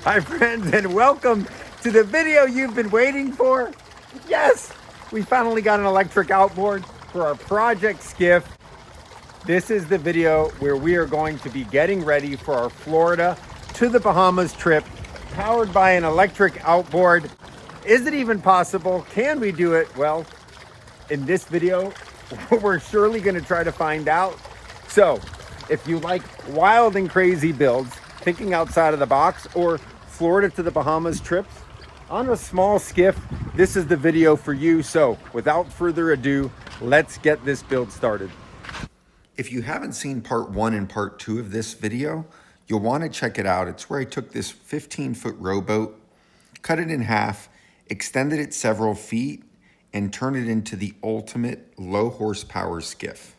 Hi friends, and welcome to the video you've been waiting for. Yes, we finally got an electric outboard for our project skiff. This is the video where we are going to be getting ready for our Florida to the Bahamas trip, powered by an electric outboard. Is it even possible? Can we do it? Well, in this video, we're surely going to try to find out. So if you like wild and crazy builds, thinking outside of the box, or Florida to the Bahamas trips on a small skiff, this is the video for you. So without further ado, let's get this build started. If you haven't seen part 1 and part 2 of this video, you'll want to check it out. It's where I took this 15-foot rowboat, cut it in half, extended it several feet, and turned it into the ultimate low horsepower skiff.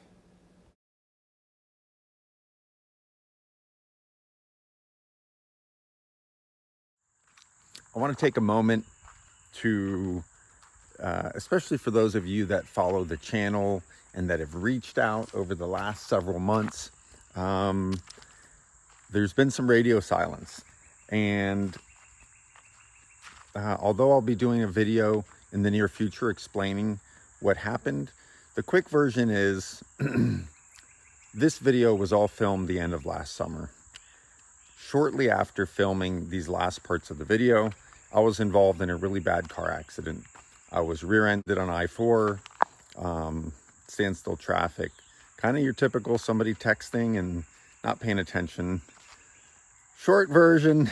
I want to take a moment to, especially for those of you that follow the channel and that have reached out over the last several months, there's been some radio silence. And although I'll be doing a video in the near future explaining what happened, the quick version is this video was all filmed the end of last summer. Shortly after filming these last parts of the video, I was involved in a really bad car accident. I was rear-ended on I-4, standstill traffic, kind of your typical somebody texting and not paying attention. Short version,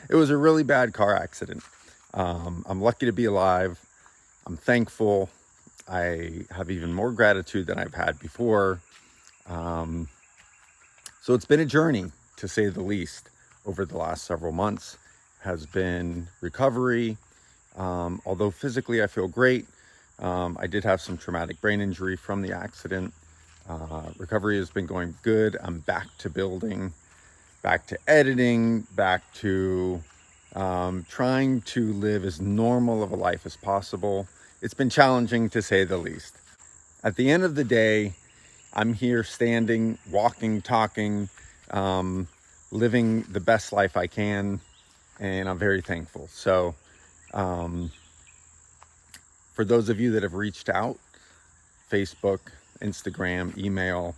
it was a really bad car accident. I'm lucky to be alive. I'm thankful. I have even more gratitude than I've had before. So it's been a journey, to say the least, over the last several months. Has been recovery. Although physically I feel great, I did have some traumatic brain injury from the accident. Recovery has been going good. I'm back to building, back to editing, back to trying to live as normal of a life as possible. It's been challenging, to say the least. At the end of the day, I'm here standing, walking, talking, living the best life I can, and I'm very thankful. So for those of you that have reached out, Facebook, Instagram, email,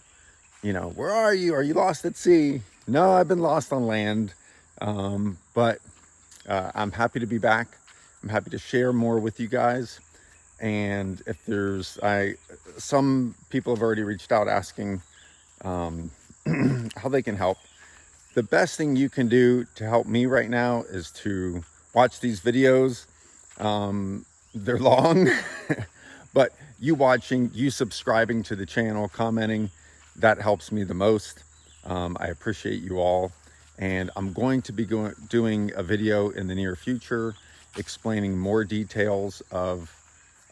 where are you? Are you lost at sea? No, I've been lost on land. But I'm happy to be back. I'm happy to share more with you guys. And if there's, some people have already reached out asking how they can help. The best thing you can do to help me right now is to watch these videos. They're long, but you watching, you subscribing to the channel, commenting, that helps me the most. I appreciate you all. And I'm going to be doing a video in the near future explaining more details of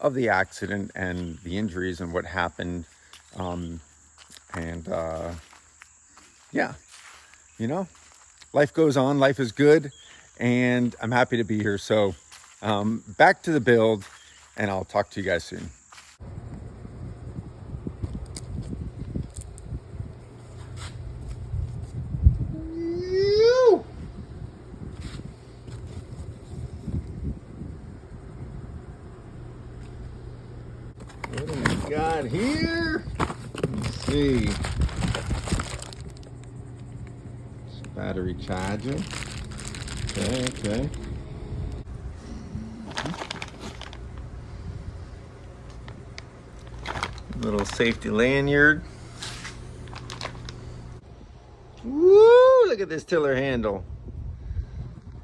the accident and the injuries and what happened. Yeah, life goes on, life is good, and I'm happy to be here. So back to the build, and I'll talk to you guys soon. What do we got here? Let's see. Battery charger. Okay. Little safety lanyard. Woo! Look at this tiller handle.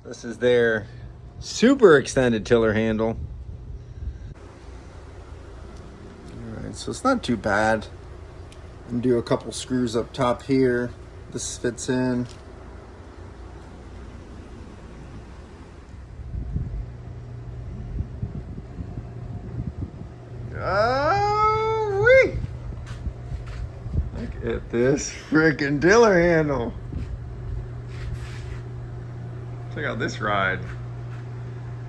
This is their super extended tiller handle. Alright, so it's not too bad. I'm gonna do a couple screws up top here. This fits in. Oh, look at this freaking tiller handle. Check out this ride.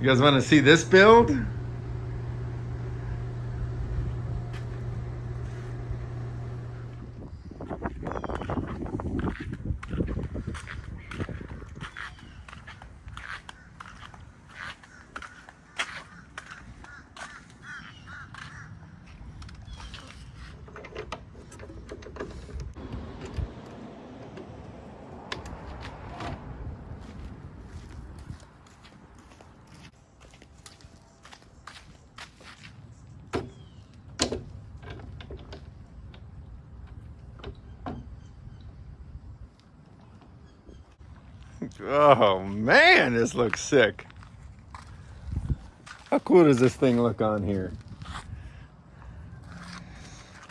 You guys want to see this build? Oh man, this looks sick. How cool does this thing look on here?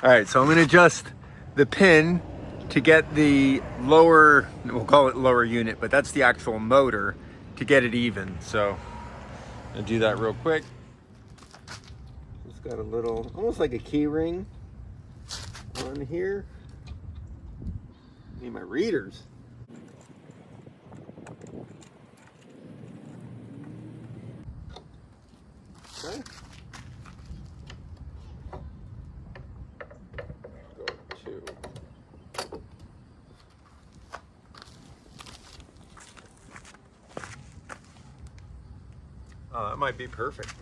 All right, so I'm gonna adjust the pin to get the lower, we'll call it lower unit, but that's the actual motor, to get it even. So I'll do that real quick. It's got a little, almost like a key ring on here. Need my readers. Okay. Go to. Oh, that might be perfect.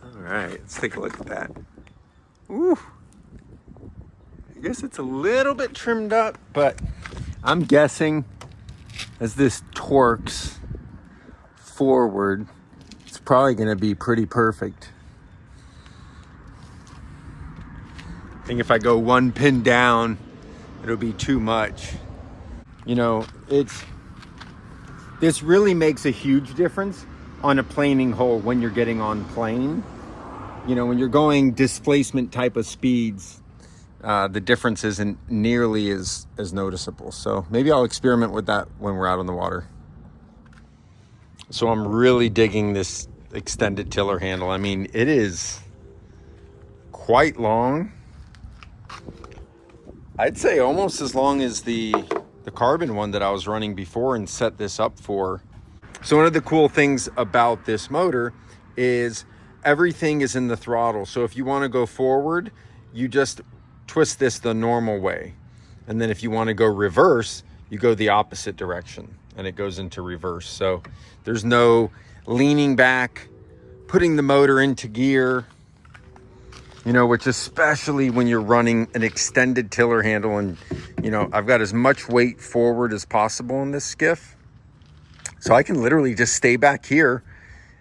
All right, let's take a look at that. Ooh. I guess it's a little bit trimmed up, but I'm guessing as this torques forward, it's probably going to be pretty perfect. I think if I go one pin down, it'll be too much. You know, this really makes a huge difference on a planing hole when you're getting on plane. You know, when you're going displacement type of speeds, the difference isn't nearly as noticeable. So maybe I'll experiment with that when we're out on the water. So I'm really digging this extended tiller handle. I mean, it is quite long. I'd say almost as long as the carbon one that I was running before and set this up for. So one of the cool things about this motor is everything is in the throttle. So if you want to go forward, you just twist this the normal way. And then if you want to go reverse, you go the opposite direction and it goes into reverse. So there's no leaning back, putting the motor into gear, you know, which especially when you're running an extended tiller handle. And, you know, I've got as much weight forward as possible in this skiff. So I can literally just stay back here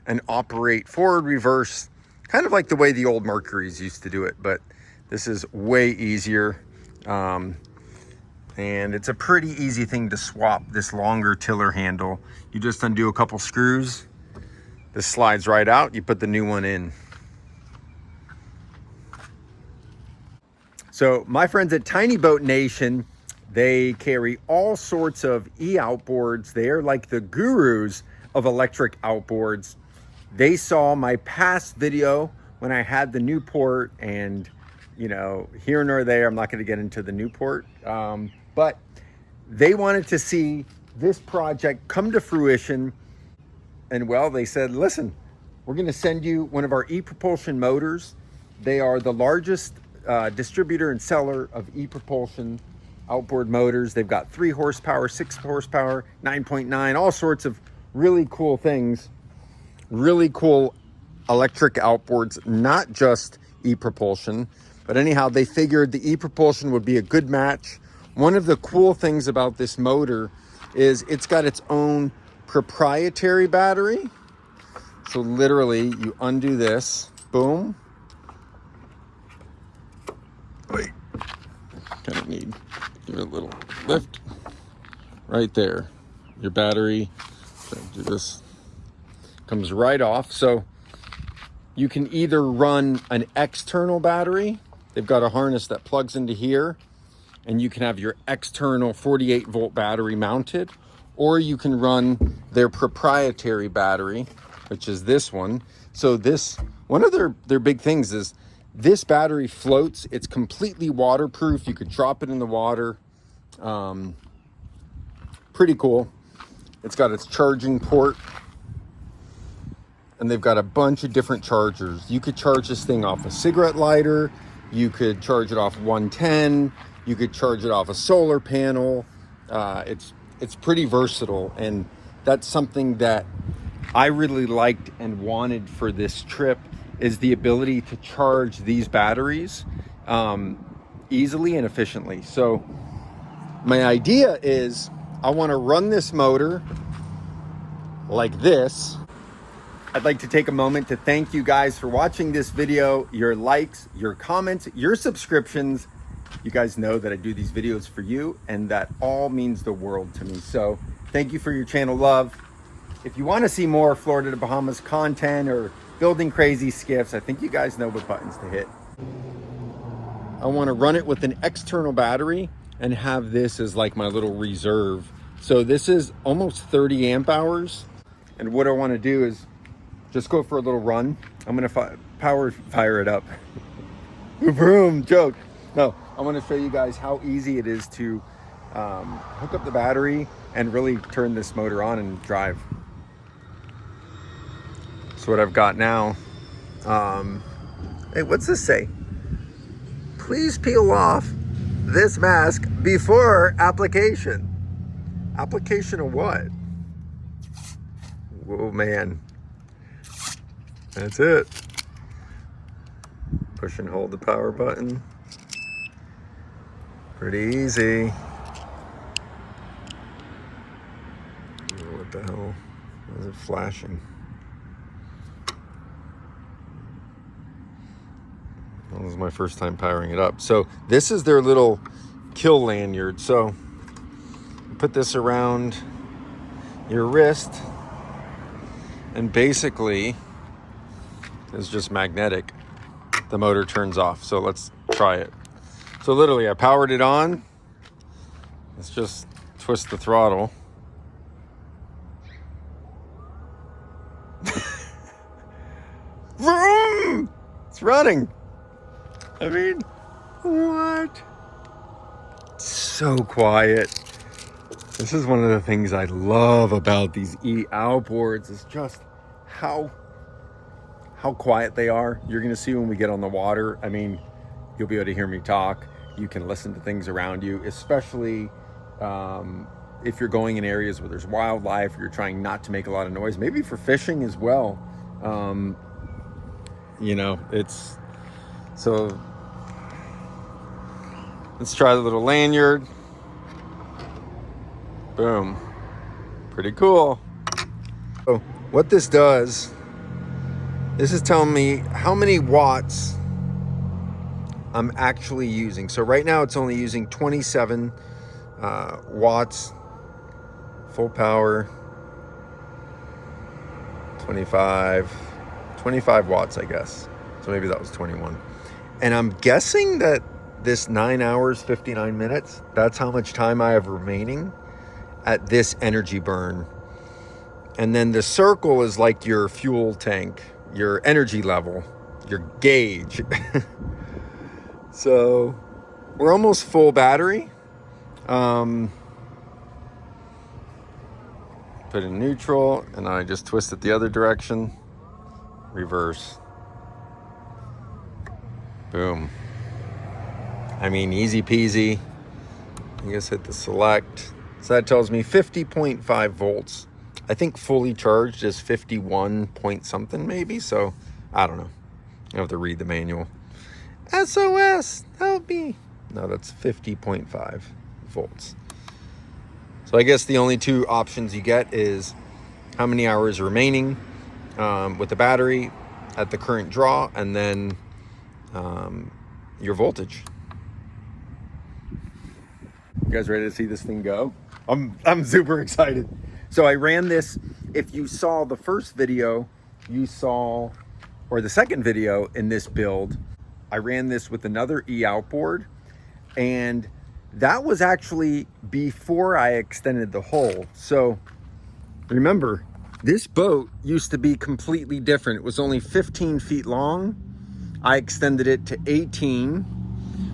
and operate forward, reverse, kind of like the way the old Mercuries used to do it. But this is way easier. And it's a pretty easy thing to swap this longer tiller handle. You just undo a couple screws. This slides right out. You put the new one in. So my friends at Tiny Boat Nation, they carry all sorts of e-outboards. They're like the gurus of electric outboards. They saw my past video when I had the Newport, and you know, here nor there, I'm not going to get into the Newport, but they wanted to see this project come to fruition. And well, they said, listen, we're going to send you one of our e-propulsion motors. They are the largest distributor and seller of e-propulsion outboard motors. They've got 3 horsepower, 6 horsepower, 9.9, all sorts of really cool things. Really cool electric outboards, not just e-propulsion. But anyhow, they figured the e-propulsion would be a good match. One of the cool things about this motor is it's got its own proprietary battery. So literally, you undo this, boom. Wait, kind of need, give it a little lift. Right there, your battery, do this, comes right off. So you can either run an external battery. They've got a harness that plugs into here, and you can have your external 48 volt battery mounted, or you can run their proprietary battery, which is this one. So this, one of their big things is this battery floats. It's completely waterproof. You could drop it in the water. Pretty cool. It's got its charging port, and they've got a bunch of different chargers. You could charge this thing off a cigarette lighter. You could charge it off 110. You could charge it off a solar panel. It's pretty versatile, and that's something that I really liked and wanted for this trip, is the ability to charge these batteries easily and efficiently. So my idea is I want to run this motor like this. I'd like to take a moment to thank you guys for watching this video. Your likes, your comments, your subscriptions You guys know that I do these videos for you, and that all means the world to me. So thank you for your channel love. If you want to see more Florida to Bahamas content or building crazy skiffs, I think you guys know what buttons to hit. I want to run it with an external battery and have this as like my little reserve. So this is almost 30 amp hours. And what I want to do is just go for a little run. I'm going to fire it up. Boom, joke. No, I want to show you guys how easy it is to hook up the battery and really turn this motor on and drive. So what I've got now, hey, what's this say? Please peel off this mask before application. Application of what? Whoa, man. That's it. Push and hold the power button. Pretty easy. Oh, what the hell? Why is it flashing? Well, this is my first time powering it up. So this is their little kill lanyard. So you put this around your wrist, and basically it's just magnetic. The motor turns off. So let's try it. So literally I powered it on. Let's just twist the throttle. Vroom! It's running. I mean, what? It's so quiet. This is one of the things I love about these outboards is just how quiet they are. You're gonna see when we get on the water. I mean, you'll be able to hear me talk. You can listen to things around you, especially if you're going in areas where there's wildlife, or you're trying not to make a lot of noise, maybe for fishing as well. You know, it's, so let's try the little lanyard. Boom. Pretty cool. So what this does, this is telling me how many watts I'm actually using. So right now it's only using 27 watts, full power, 25 watts, I guess. So maybe that was 21. And I'm guessing that this 9 hours, 59 minutes, that's how much time I have remaining at this energy burn. And then the circle is like your fuel tank, your energy level, your gauge. So we're almost full battery. Put in neutral, and I just twist it the other direction. Reverse. Boom. I mean, easy peasy. I guess hit the select. So that tells me 50.5 volts. I think fully charged is 51 point something maybe. So I don't know. I have to read the manual. SOS, help me. No, that's 50.5 volts. So I guess the only two options you get is how many hours remaining with the battery at the current draw, and then your voltage. You guys ready to see this thing go? I'm super excited. So I ran this. If you saw the first video, you saw, or the second video in this build, I ran this with another outboard, and that was actually before I extended the hull. So remember, this boat used to be completely different. It was only 15 feet long. I extended it to 18,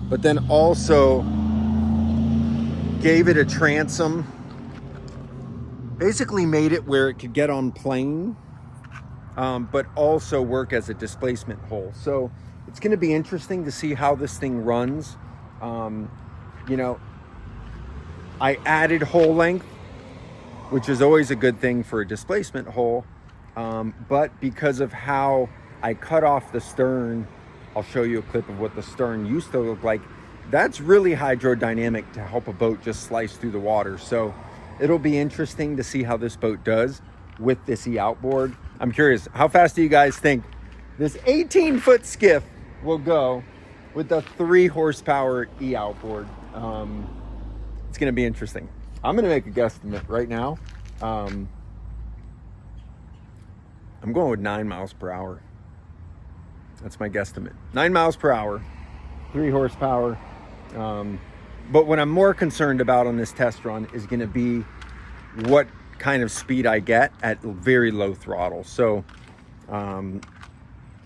but then also gave it a transom. Basically made it where it could get on plane, but also work as a displacement hull. So it's going to be interesting to see how this thing runs. You know, I added hull length, which is always a good thing for a displacement hull. But because of how I cut off the stern, I'll show you a clip of what the stern used to look like. That's really hydrodynamic to help a boat just slice through the water. So it'll be interesting to see how this boat does with this outboard. I'm curious, how fast do you guys think this 18-foot skiff will go with the 3 horsepower e-outboard. It's going to be interesting. I'm going to make a guesstimate right now. I'm going with 9 miles per hour. That's my guesstimate. 9 miles per hour, 3 horsepower. But what I'm more concerned about on this test run is going to be what kind of speed I get at very low throttle. So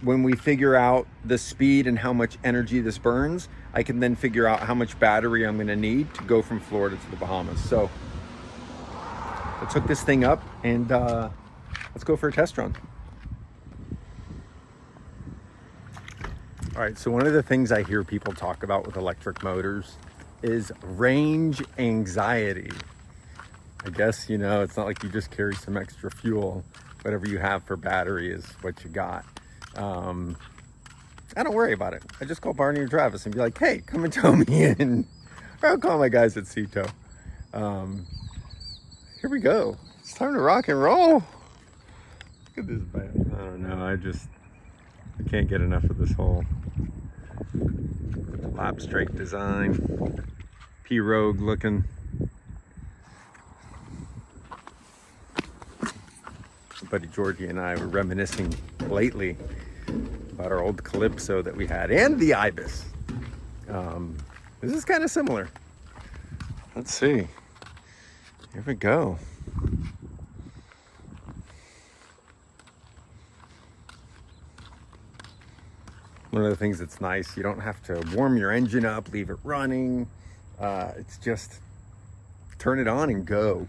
when we figure out the speed and how much energy this burns, I can then figure out how much battery I'm going to need to go from Florida to the Bahamas. So let's hook this thing up and let's go for a test run. All right, so one of the things I hear people talk about with electric motors is range anxiety. I guess, you know, it's not like you just carry some extra fuel. Whatever you have for battery is what you got. I don't worry about it. I just call Barney or Travis and be like, hey, come and tow me in. Or I'll call my guys at Sea-Tow. Here we go. It's time to rock and roll. Look at this band. I don't know. I can't get enough of this whole lap strike design. P-Rogue looking. Buddy Georgie and I were reminiscing lately about our old Calypso that we had and the Ibis. This is kind of similar. Let's see. Here we go. One of the things that's nice, you don't have to warm your engine up, leave it running. It's just turn it on and go.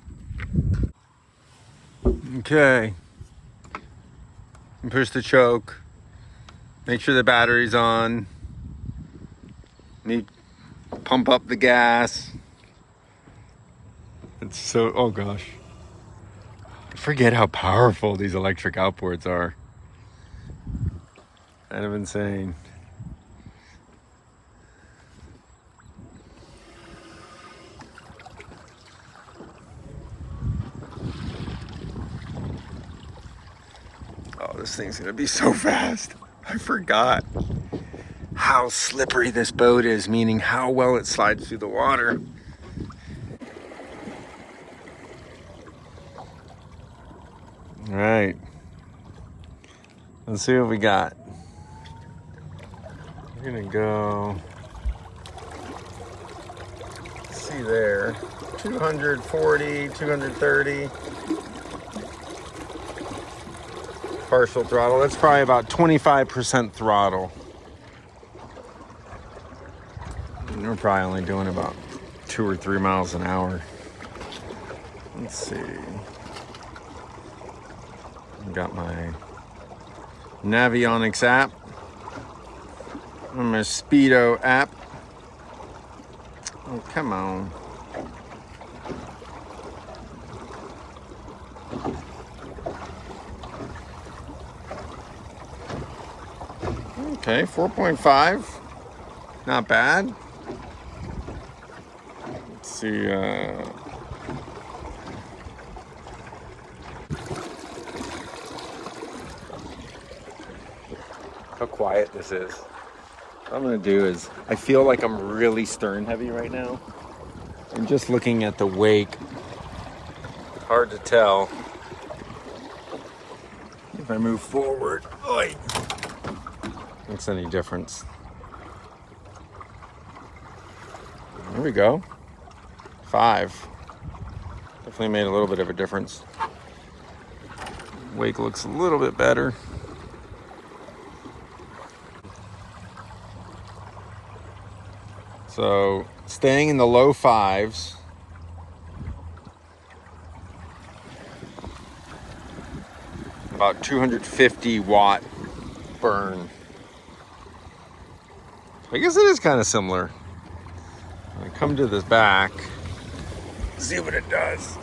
Okay. And push the choke. Make sure the battery's on. Pump up the gas. It's so, oh gosh. I forget how powerful these electric outboards are. Kind of insane. Oh, this thing's gonna be so fast. I forgot how slippery this boat is, meaning how well it slides through the water. All right, let's see what we got. We're gonna go, let's see there, 240, 230. Partial throttle. That's probably about 25% throttle. And we're probably only doing about 2 or 3 miles an hour. Let's see. I've got my Navionics app and my Speedo app. Oh, come on. Okay, 4.5, not bad. Let's see, how quiet this is. What I'm gonna do is, I feel like I'm really stern heavy right now. I'm just looking at the wake. Hard to tell if I move forward. Oy. Makes any difference. There we go. 5. Definitely made a little bit of a difference. Wake looks a little bit better. So staying in the low 5s. About 250 watt burn. I guess it is kind of similar. I come to this back, see what it does.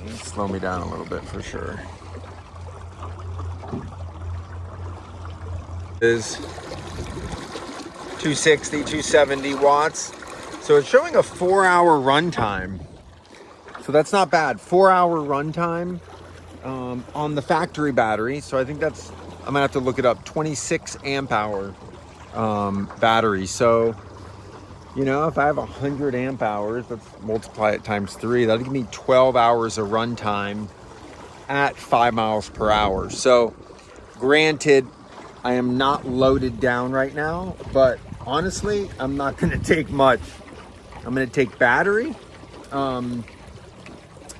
It'll slow me down a little bit for sure. It is 260, 270 watts. So it's showing a 4-hour runtime. So that's not bad. 4-hour runtime on the factory battery. So I think that's, I'm gonna have to look it up. 26 amp hour battery. So, you know, if I have 100 amp hours, let's multiply it times 3. That'll give me 12 hours of runtime at 5 miles per hour. So, granted, I am not loaded down right now, but honestly, I'm not going to take much. I'm going to take battery, and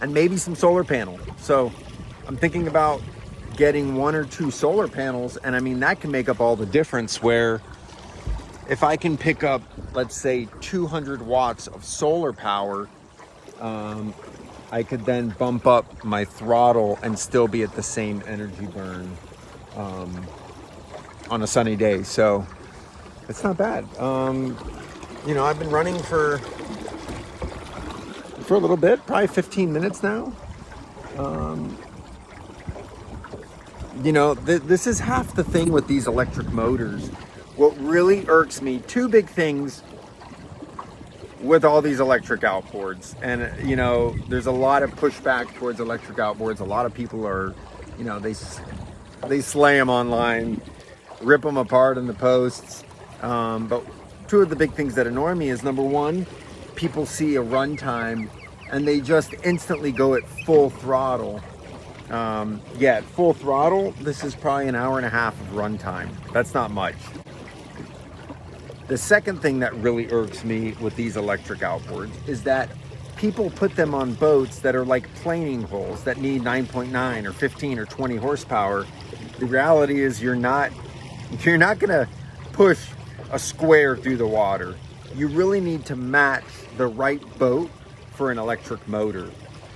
maybe some solar panel. So I'm thinking about getting 1 or 2 solar panels, and I mean, that can make up all the difference, where if I can pick up, let's say 200 watts of solar power, I could then bump up my throttle and still be at the same energy burn on a sunny day. So it's not bad. You know, I've been running for a little bit, probably 15 minutes now. You know, this is half the thing with these electric motors. What really irks me, 2 big things with all these electric outboards. And, you know, there's a lot of pushback towards electric outboards. A lot of people are, you know, they slay them online, rip them apart in the posts. But 2 of the big things that annoy me is, number 1, people see a runtime and they just instantly go at full throttle. At full throttle, this is probably an hour and a half of runtime. That's not much. The second thing that really irks me with these electric outboards is that people put them on boats that are like planing hulls that need 9.9 or 15 or 20 horsepower. The reality is you're not gonna push a square through the water. You really need to match the right boat for an electric motor.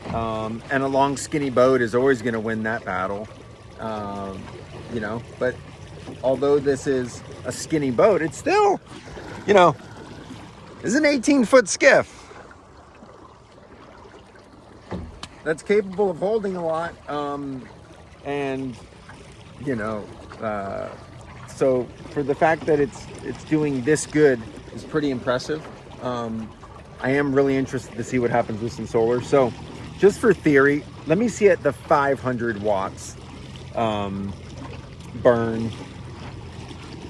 And a long skinny boat is always going to win that battle. You know, but although this is a skinny boat, it's still, you know, is an 18-foot skiff that's capable of holding a lot. And, you know, so for the fact that it's doing this good is pretty impressive. I am really interested to see what happens with some solar. So just for theory, let me see at the 500 watts burn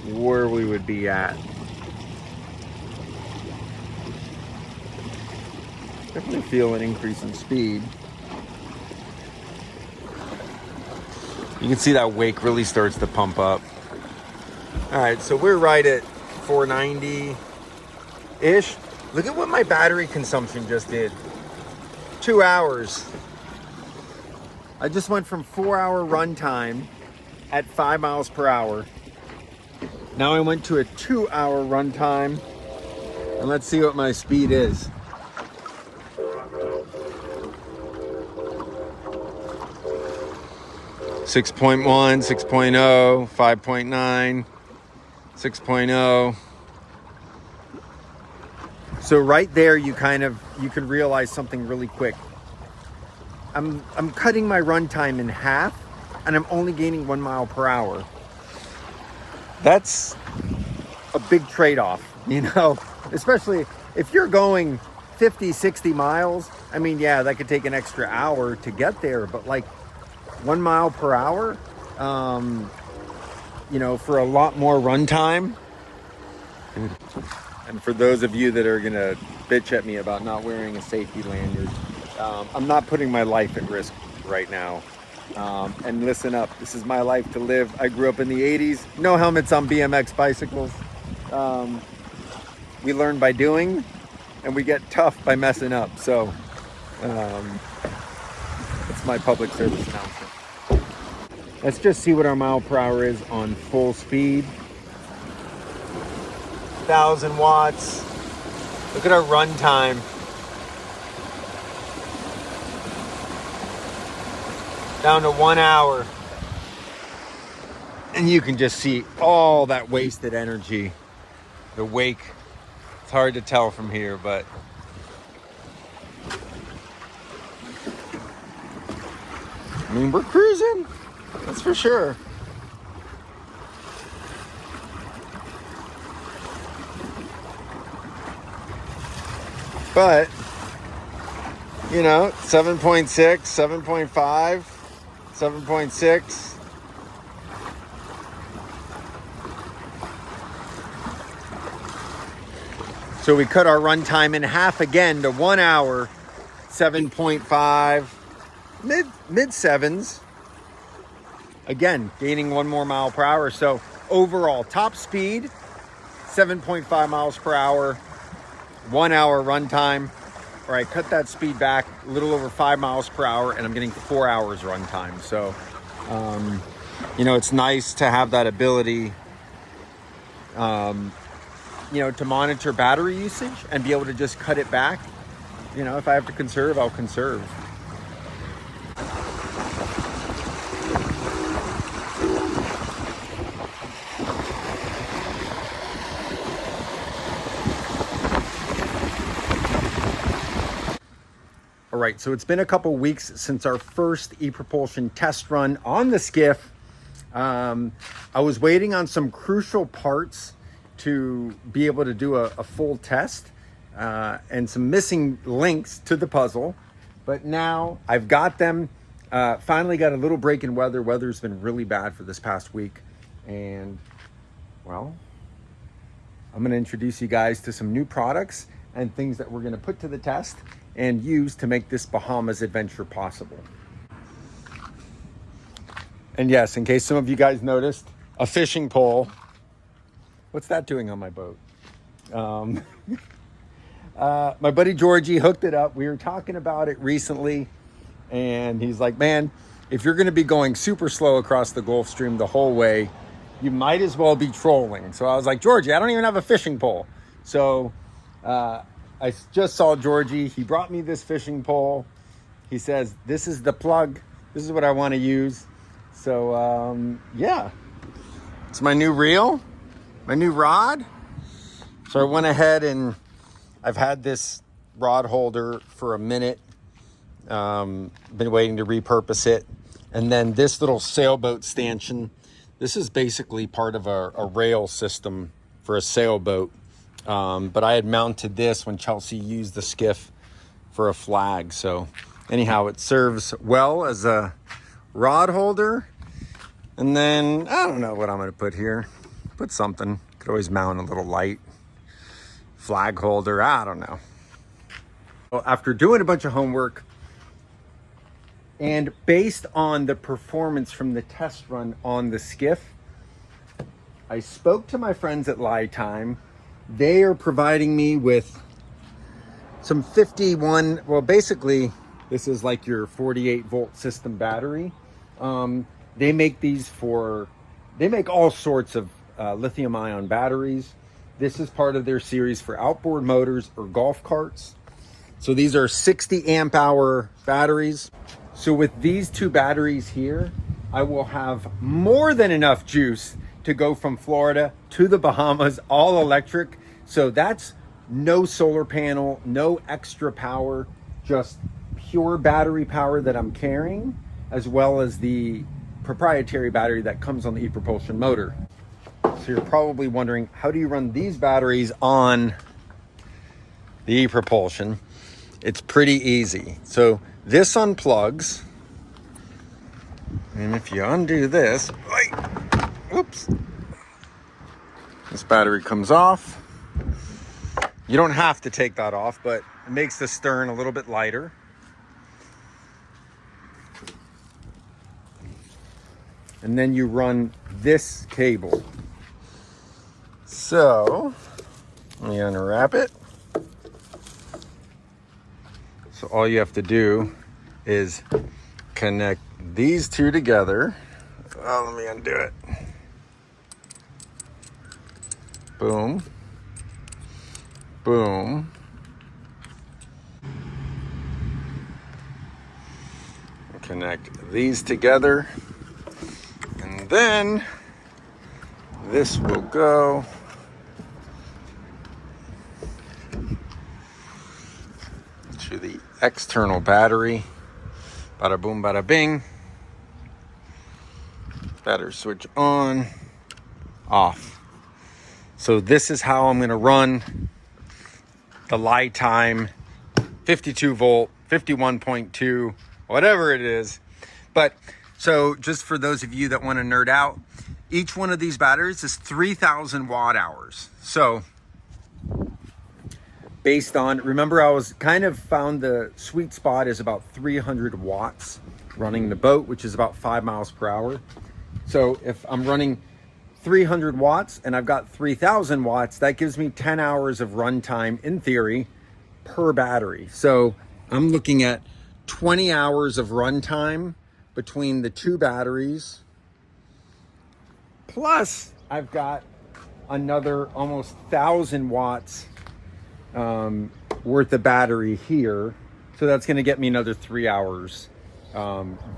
where we would be at. Definitely feel an increase in speed. You can see that wake really starts to pump up. All right, so we're right at 490-ish. Look at what my battery consumption just did. 2 hours. I just went from 4-hour runtime at 5 miles per hour. Now I went to a 2-hour runtime, and let's see what my speed is. Six 6.1, 6.0, 5.9, 6.0. So right there, you can realize something really quick. I'm cutting my runtime in half, and I'm only gaining 1 mile per hour. That's a big trade-off, you know, especially if you're going 50, 60 miles. I mean, yeah, that could take an extra hour to get there, but like 1 mile per hour, you know, for a lot more runtime. And for those of you that are going to bitch at me about not wearing a safety lanyard, I'm not putting my life at risk right now. And listen up, this is my life to live. I grew up in the 80s, no helmets on BMX bicycles. We learn by doing, and we get tough by messing up. So it's my public service announcement. Let's just see what our mile per hour is on full speed. 1,000 watts. Look at our run time. Down to 1 hour. And you can just see all that wasted energy. The wake. It's hard to tell from here, but I mean, we're cruising. That's for sure. But, you know, 7.6, 7.5, 7.6. So we cut our run time in half again to 1 hour, 7.5, mid sevens. Again, gaining 1 more mile per hour. So overall top speed, 7.5 miles per hour, 1 hour run time. All right, cut that speed back a little over 5 miles per hour, and I'm getting 4 hours run time. So, you know, it's nice to have that ability, you know, to monitor battery usage and be able to just cut it back. You know, if I have to conserve, I'll conserve. All right, so it's been a couple weeks since our first e-propulsion test run on the skiff. I was waiting on some crucial parts to be able to do a full test and some missing links to the puzzle. But now I've got them. Finally got a little break in weather. Weather's been really bad for this past week. And, well, I'm going to introduce you guys to some new products and things that we're going to put to the test and use to make this Bahamas adventure possible. And yes, in case some of you guys noticed, a fishing pole. What's that doing on my boat? My buddy Georgie hooked it up. We were talking about it recently, and he's like, man, if you're going to be going super slow across the Gulf Stream the whole way, you might as well be trolling. So I was like, Georgie, I don't even have a fishing pole. So I just saw Georgie. He brought me this fishing pole. He says, this is the plug. This is what I want to use. So, yeah, it's my new reel, my new rod. So I went ahead and I've had this rod holder for a minute. Been waiting to repurpose it. And then this little sailboat stanchion. This is basically part of a rail system for a sailboat. But I had mounted this when Chelsea used the skiff for a flag. So anyhow, it serves well as a rod holder. And then I don't know what I'm going to put here. Put something. Could always mount a little light. Flag holder. I don't know. Well, after doing a bunch of homework and based on the performance from the test run on the skiff, I spoke to my friends at Time. They are providing me with some 51, well, basically this is like your 48 volt system battery. They make these they make all sorts of lithium ion batteries. This is part of their series for outboard motors or golf carts. So these are 60 amp hour batteries. So with these two batteries here, I will have more than enough juice to go from Florida to the Bahamas, all electric. So that's no solar panel, no extra power, just pure battery power that I'm carrying, as well as the proprietary battery that comes on the e-propulsion motor. So you're probably wondering, how do you run these batteries on the e-propulsion? It's pretty easy. So this unplugs, and if you undo this, oops, this battery comes off. You don't have to take that off, but it makes the stern a little bit lighter. And then you run this cable. So let me unwrap it. So all you have to do is connect these two together. Oh, let me undo it. Boom. Boom. Connect these together. And then this will go to the external battery. Bada boom, bada bing. Battery switch on, off. So this is how I'm going to run the Time 52 volt, 51.2, whatever it is. But so just for those of you that want to nerd out, each one of these batteries is 3,000 watt hours. So based on, remember I was kind of found the sweet spot is about 300 watts running the boat, which is about 5 miles per hour. So if I'm running 300 watts and I've got 3,000 watts, that gives me 10 hours of runtime in theory per battery. So I'm looking at 20 hours of runtime between the two batteries. Plus I've got another almost 1,000 watts worth of battery here. So that's going to get me another 3 hours,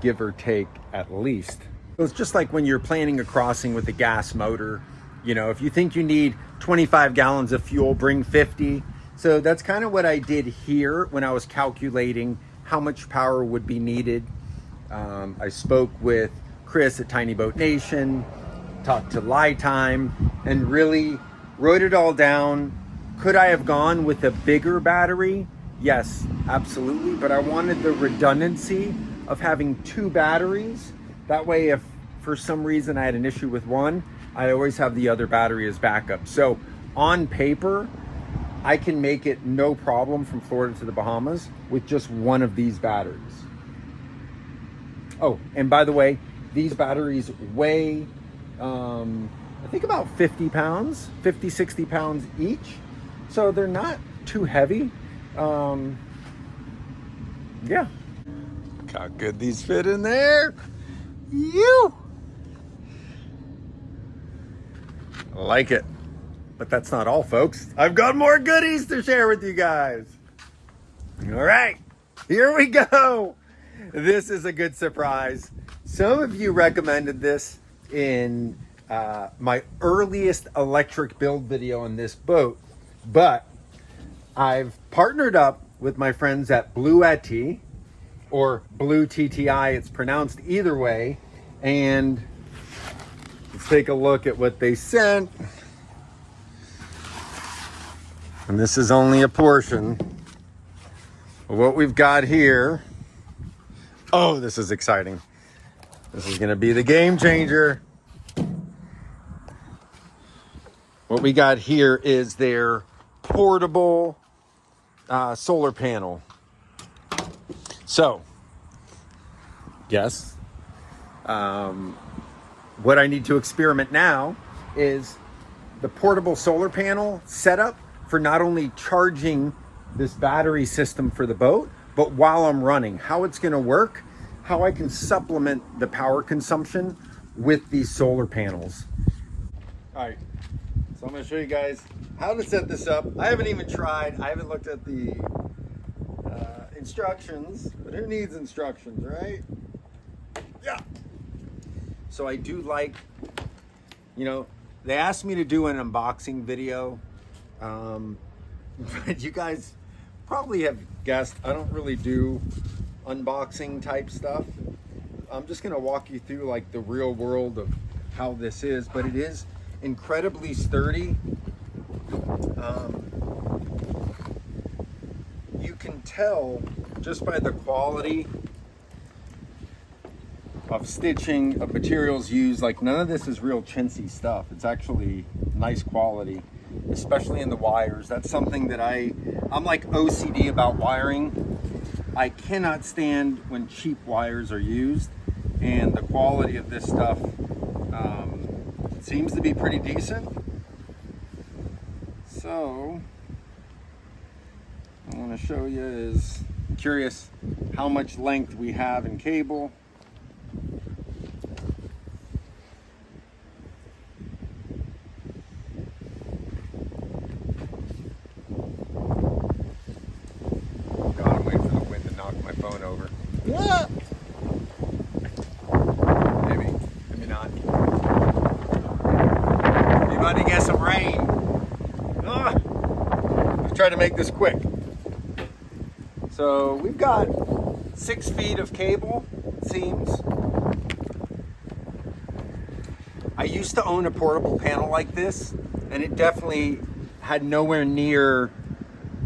give or take at least. So it's just like when you're planning a crossing with a gas motor. You know, if you think you need 25 gallons of fuel, bring 50. So that's kind of what I did here when I was calculating how much power would be needed. I spoke with Chris at Tiny Boat Nation, talked to Lifetime, and really wrote it all down. Could I have gone with a bigger battery? Yes, absolutely. But I wanted the redundancy of having two batteries. That way, if for some reason I had an issue with one, I always have the other battery as backup. So on paper, I can make it no problem from Florida to the Bahamas with just one of these batteries. Oh, and by the way, these batteries weigh, I think about 50 pounds, 50, 60 pounds each. So they're not too heavy. Yeah. Look how good these fit in there. You like it. But that's not all, folks. I've got more goodies to share with you guys. All right, here we go. This is a good surprise. Some of you recommended this in my earliest electric build video on this boat, but I've partnered up with my friends at Bluetti, or Blue TTI, it's pronounced either way, and let's take a look at what they sent. And this is only a portion of what we've got here. Oh, this is exciting. This is gonna be the game changer. What we got here is their portable solar panel. So, yes, what I need to experiment now is the portable solar panel setup for not only charging this battery system for the boat, but while I'm running, how it's gonna work, how I can supplement the power consumption with these solar panels. All right, so I'm gonna show you guys how to set this up. I haven't even tried, I haven't looked at the instructions, but who needs instructions, right? Yeah. So I do like, you know, they asked me to do an unboxing video. But you guys probably have guessed, I don't really do unboxing type stuff. I'm just gonna walk you through like the real world of how this is, but it is incredibly sturdy. You can tell just by the quality of stitching, of materials used, like none of this is real chintzy stuff. It's actually nice quality, especially in the wires. That's something that I'm like OCD about wiring. I cannot stand when cheap wires are used, and the quality of this stuff seems to be pretty decent. So I want to show you is, I'm curious how much length we have in cable. God, I'm waiting for the wind to knock my phone over. Yeah. Maybe not. You might get some rain. Let's try to make this quick. So we've got 6 feet of cable, it seems. I used to own a portable panel like this, and it definitely had nowhere near,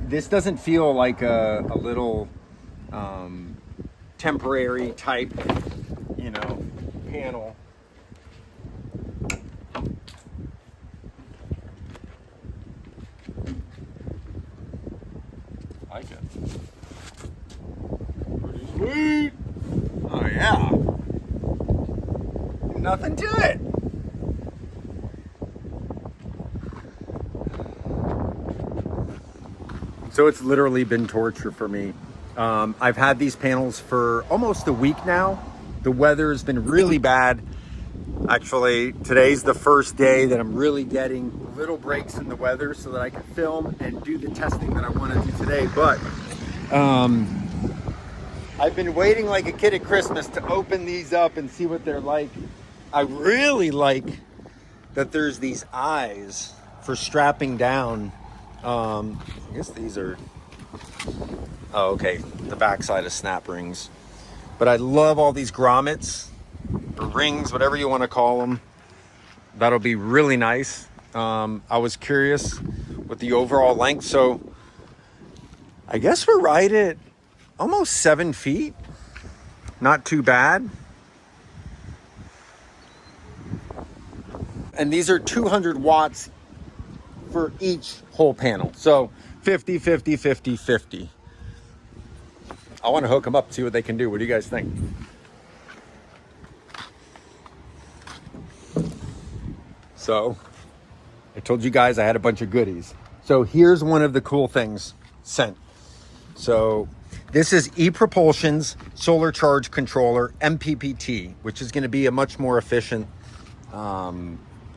this doesn't feel like a little temporary type, you know, panel. Nothing to it. So it's literally been torture for me. I've had these panels for almost a week now. The weather has been really bad. Actually, today's the first day that I'm really getting little breaks in the weather so that I can film and do the testing that I want to do today. But I've been waiting like a kid at Christmas to open these up and see what they're like. I really like that there's these eyes for strapping down. I guess these are, oh, okay, the backside of snap rings. But I love all these grommets, or rings, whatever you want to call them. That'll be really nice. I was curious with the overall length. So I guess we're right at almost 7 feet. Not too bad. And these are 200 watts for each whole panel. So 50, 50, 50, 50. I want to hook them up, see what they can do. What do you guys think? So I told you guys I had a bunch of goodies. So here's one of the cool things sent. So this is ePropulsion's solar charge controller, MPPT, which is going to be a much more efficient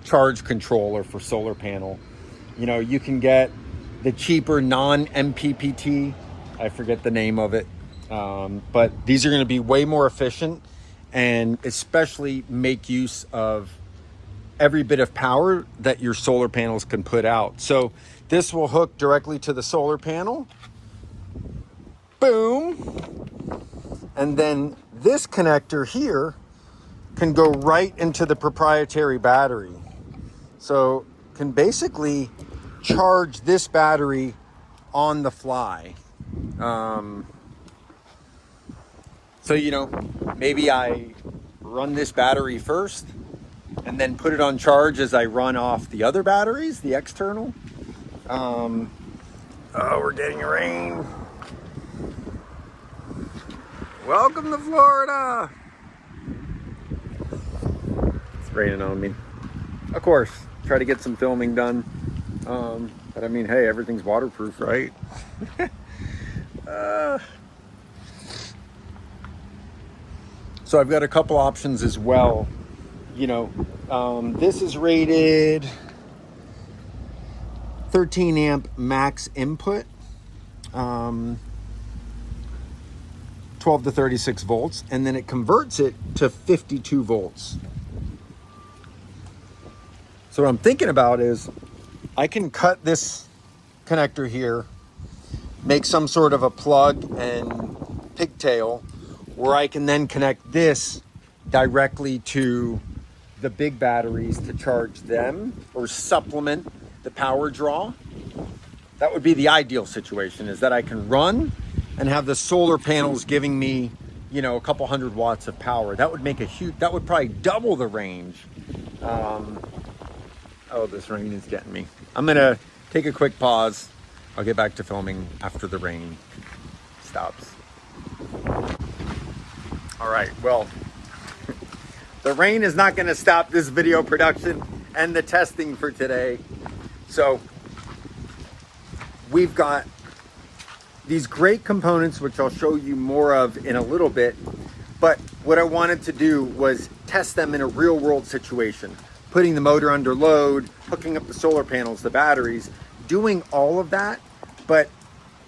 charge controller for solar panel. You know, you can get the cheaper non-MPPT. I forget the name of it. But these are going to be way more efficient and especially make use of every bit of power that your solar panels can put out. So this will hook directly to the solar panel. Boom. And then this connector here can go right into the proprietary battery. So can basically charge this battery on the fly. So, you know, maybe I run this battery first and then put it on charge as I run off the other batteries, the external. Oh, we're getting rain. Welcome to Florida. It's raining on me. Of course, try to get some filming done. But I mean, hey, everything's waterproof, right? So I've got a couple options as well. You know, this is rated 13 amp max input, 12 to 36 volts, and then it converts it to 52 volts. So what I'm thinking about is I can cut this connector here, make some sort of a plug and pigtail where I can then connect this directly to the big batteries to charge them or supplement the power draw. That would be the ideal situation, is that I can run and have the solar panels giving me, you know, a couple 100 watts of power. That would make a huge, that would probably double the range. Oh, this rain is getting me. I'm gonna take a quick pause. I'll get back to filming after the rain stops. All right, well, the rain is not gonna stop this video production and the testing for today. So we've got these great components, which I'll show you more of in a little bit. But what I wanted to do was test them in a real world situation, putting the motor under load, hooking up the solar panels, the batteries, doing all of that, but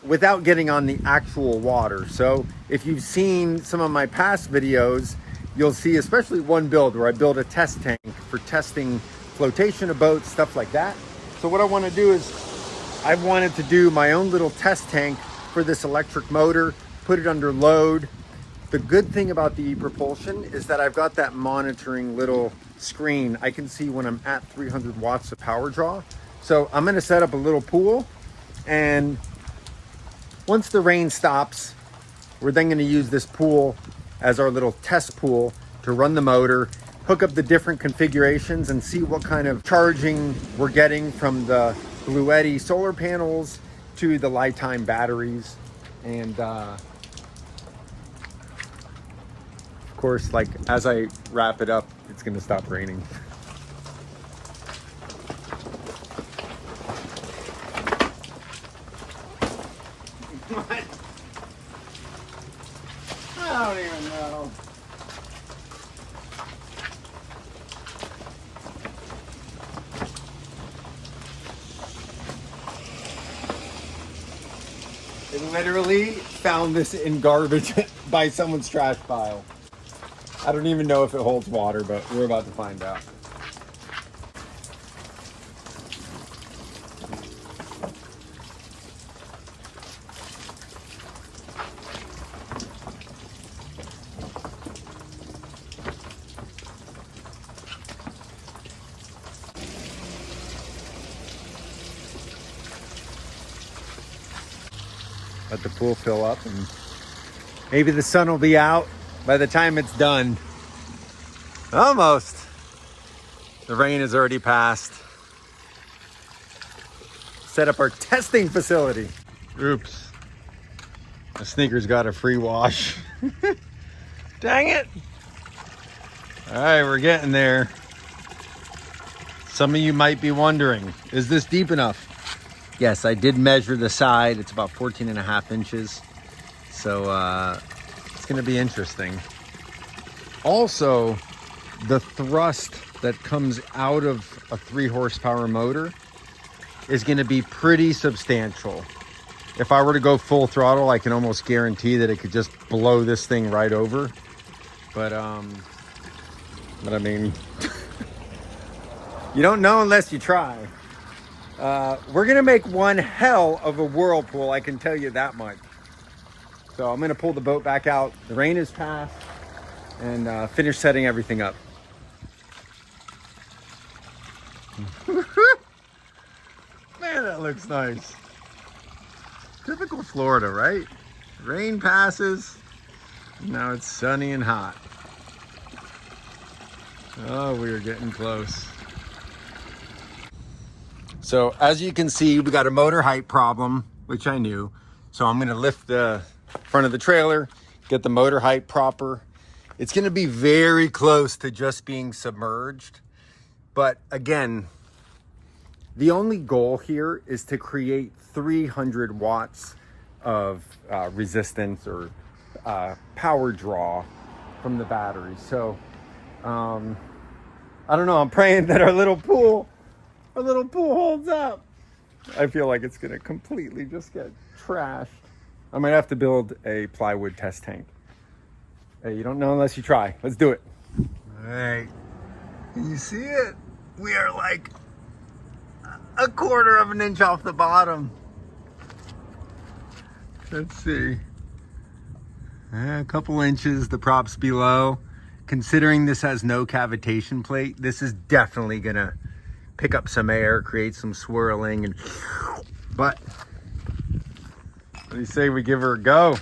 without getting on the actual water. So if you've seen some of my past videos, you'll see especially one build where I built a test tank for testing flotation of boats, stuff like that. So what I want to do is I wanted to do my own little test tank for this electric motor, put it under load. The good thing about the ePropulsion is that I've got that monitoring little screen. I can see when I'm at 300 watts of power draw. So I'm going to set up a little pool, and once the rain stops, we're then going to use this pool as our little test pool to run the motor, hook up the different configurations and see what kind of charging we're getting from the Bluetti solar panels to the Lifetime batteries. And of course, like as I wrap it up, it's gonna stop raining. What? I don't even know. I literally found this in garbage by someone's trash pile. I don't even know if it holds water, but we're about to find out. Let the pool fill up and maybe the sun will be out by the time it's done. Almost. The rain has already passed. Set up our testing facility. Oops. The sneakers got a free wash. Dang it. All right, we're getting there. Some of you might be wondering, is this deep enough? Yes, I did measure the side. It's about 14.5 inches. So it's gonna be interesting. Also, the thrust that comes out of a 3 horsepower motor is gonna be pretty substantial. If I were to go full throttle, I can almost guarantee that it could just blow this thing right over. But I mean, you don't know unless you try. We're gonna make one hell of a whirlpool, I can tell you that much. So I'm gonna pull the boat back out. The rain is past and finish setting everything up. Man, that looks nice. Typical Florida, right? Rain passes. Now it's sunny and hot. Oh, we are getting close. So as you can see, we got a motor height problem, which I knew. So I'm gonna lift the front of the trailer, get the motor height proper. It's gonna be very close to just being submerged. But again, the only goal here is to create 300 watts of resistance or power draw from the battery. So I don't know, I'm praying that our little pool holds up. I feel like it's gonna completely just get trashed. I might have to build a plywood test tank. Hey, you don't know unless you try. Let's do it. All right, can you see it? We are like a 1/4 of an inch off the bottom. Let's see. A couple inches, the props below. Considering this has no cavitation plate, this is definitely gonna pick up some air, create some swirling, and but what do you say we give her a go?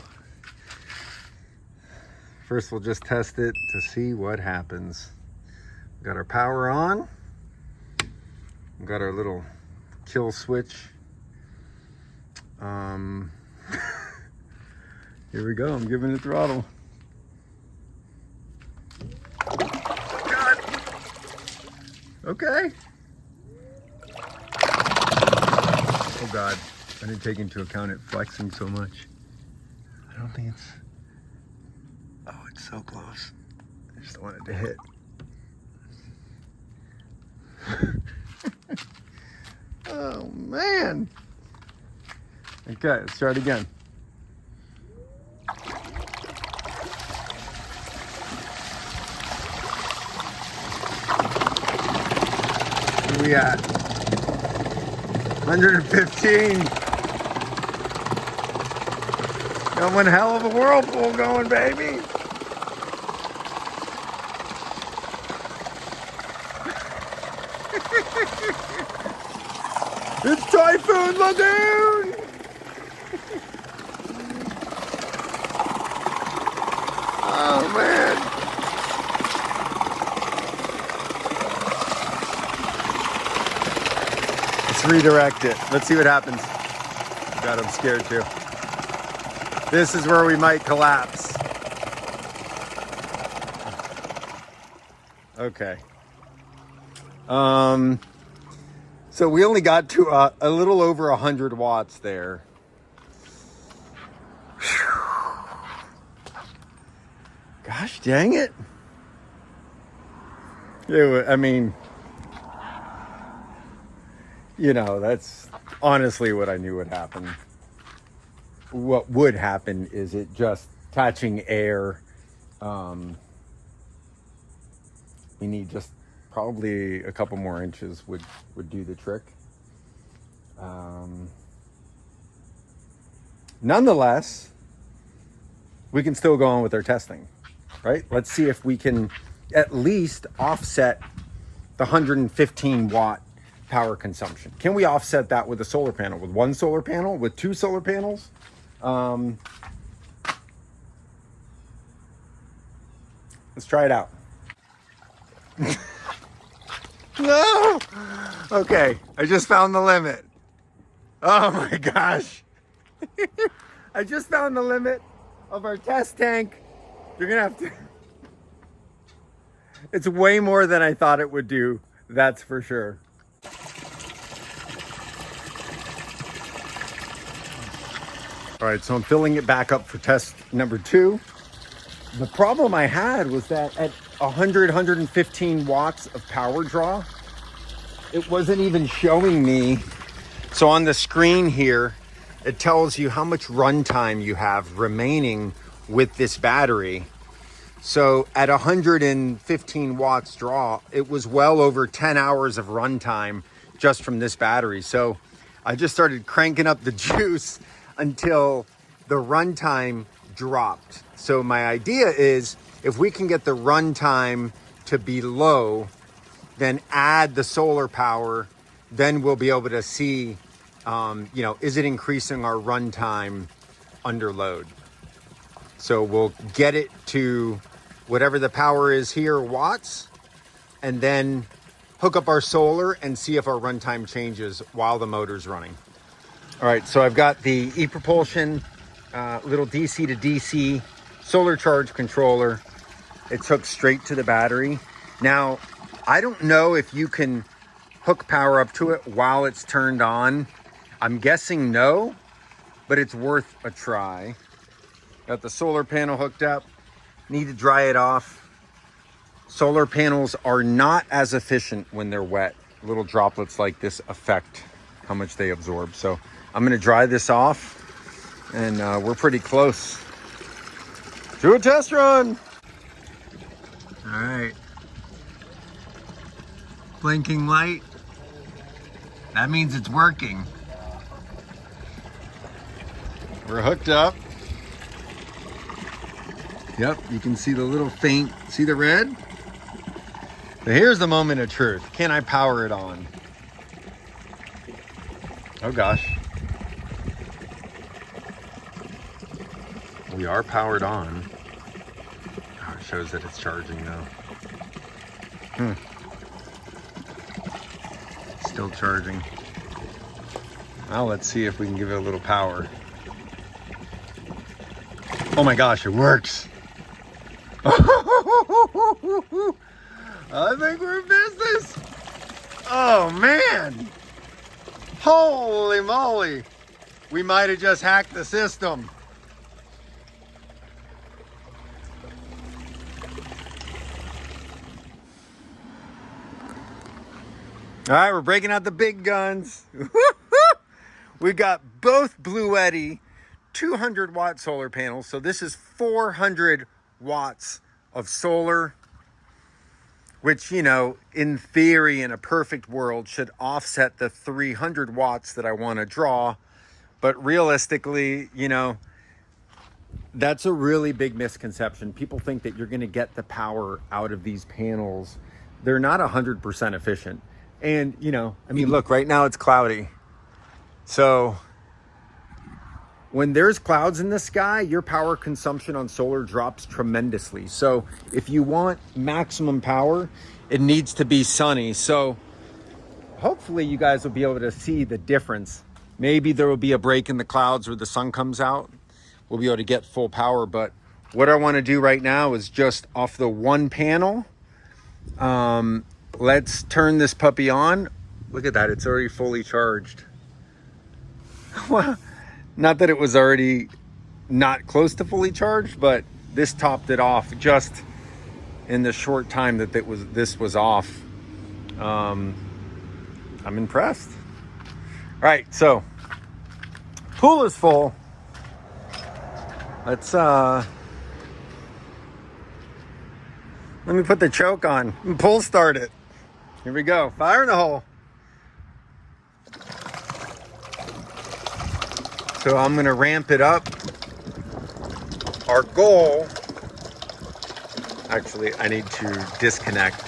First, we'll just test it to see what happens. We got our power on. We got our little kill switch. Here we go. I'm giving it throttle. God. Okay. Oh God, I didn't take into account it flexing so much. I don't think it's, oh, it's so close. I just don't want it to hit. Oh man. Okay, let's try it again. Where are we at? 115. Got one hell of a whirlpool going, baby. It's Typhoon Lagoon! Oh man. Let's redirect it. Let's see what happens. God, I'm scared too. This is where we might collapse. Okay. So we only got to a little over 100 watts there. Gosh dang it. I mean, you know, that's honestly what I knew would happen. What would happen is it just catching air. We need just probably a couple more inches would do the trick. Nonetheless, we can still go on with our testing, right? Let's see if we can at least offset the 115 watt power consumption. Can we offset that with a solar panel? With one solar panel? With two solar panels? Let's try it out. No! Okay, I just found the limit. Oh my gosh. I just found the limit of our test tank. You're gonna have to... It's way more than I thought it would do, that's for sure. All right, so I'm filling it back up for test number 2. The problem I had was that at 115 watts of power draw, it wasn't even showing me. So on the screen here, it tells you how much runtime you have remaining with this battery. So at 115 watts draw, it was well over 10 hours of runtime just from this battery. So I just started cranking up the juice until the runtime dropped. So my idea is if we can get the runtime to be low, then add the solar power, then we'll be able to see, is it increasing our runtime under load? So we'll get it to whatever the power is here, watts, and then hook up our solar and see if our runtime changes while the motor's running. All right, so I've got the ePropulsion little DC to DC solar charge controller. It's hooked straight to the battery. Now, I don't know if you can hook power up to it while it's turned on. I'm guessing no, but it's worth a try. Got the solar panel hooked up. Need to dry it off. Solar panels are not as efficient when they're wet. Little droplets like this affect how much they absorb. So I'm gonna dry this off, and we're pretty close to a test run. All right. Blinking light. That means it's working. We're hooked up. Yep, you can see the little faint, see the red? But here's the moment of truth. Can I power it on? Oh gosh. We are powered on. Oh, it shows that it's charging though. Still charging. Well, let's see if we can give it a little power. Oh my gosh, it works. I think we're in business. Oh man. Holy moly. We might have just hacked the system. All right, we're breaking out the big guns. We got both Bluetti 200 watt solar panels. So this is 400 watts of solar, which, in theory, in a perfect world, should offset the 300 watts that I want to draw. But realistically, that's a really big misconception. People think that you're going to get the power out of these panels. They're not 100% efficient. And, look, right now it's cloudy. So when there's clouds in the sky, your power consumption on solar drops tremendously. So if you want maximum power, it needs to be sunny. So hopefully you guys will be able to see the difference. Maybe there will be a break in the clouds where the sun comes out. We'll be able to get full power. But what I want to do right now is just off the one panel, Let's turn this puppy on. Look at that, it's already fully charged. Well, not that it was already not close to fully charged, but this topped it off just in the short time that this was off. I'm impressed. All right, so pool is full. Let's let me put the choke on and pull start it. Here we go. Fire in the hole. So I'm gonna ramp it up. Our goal, actually, I need to disconnect.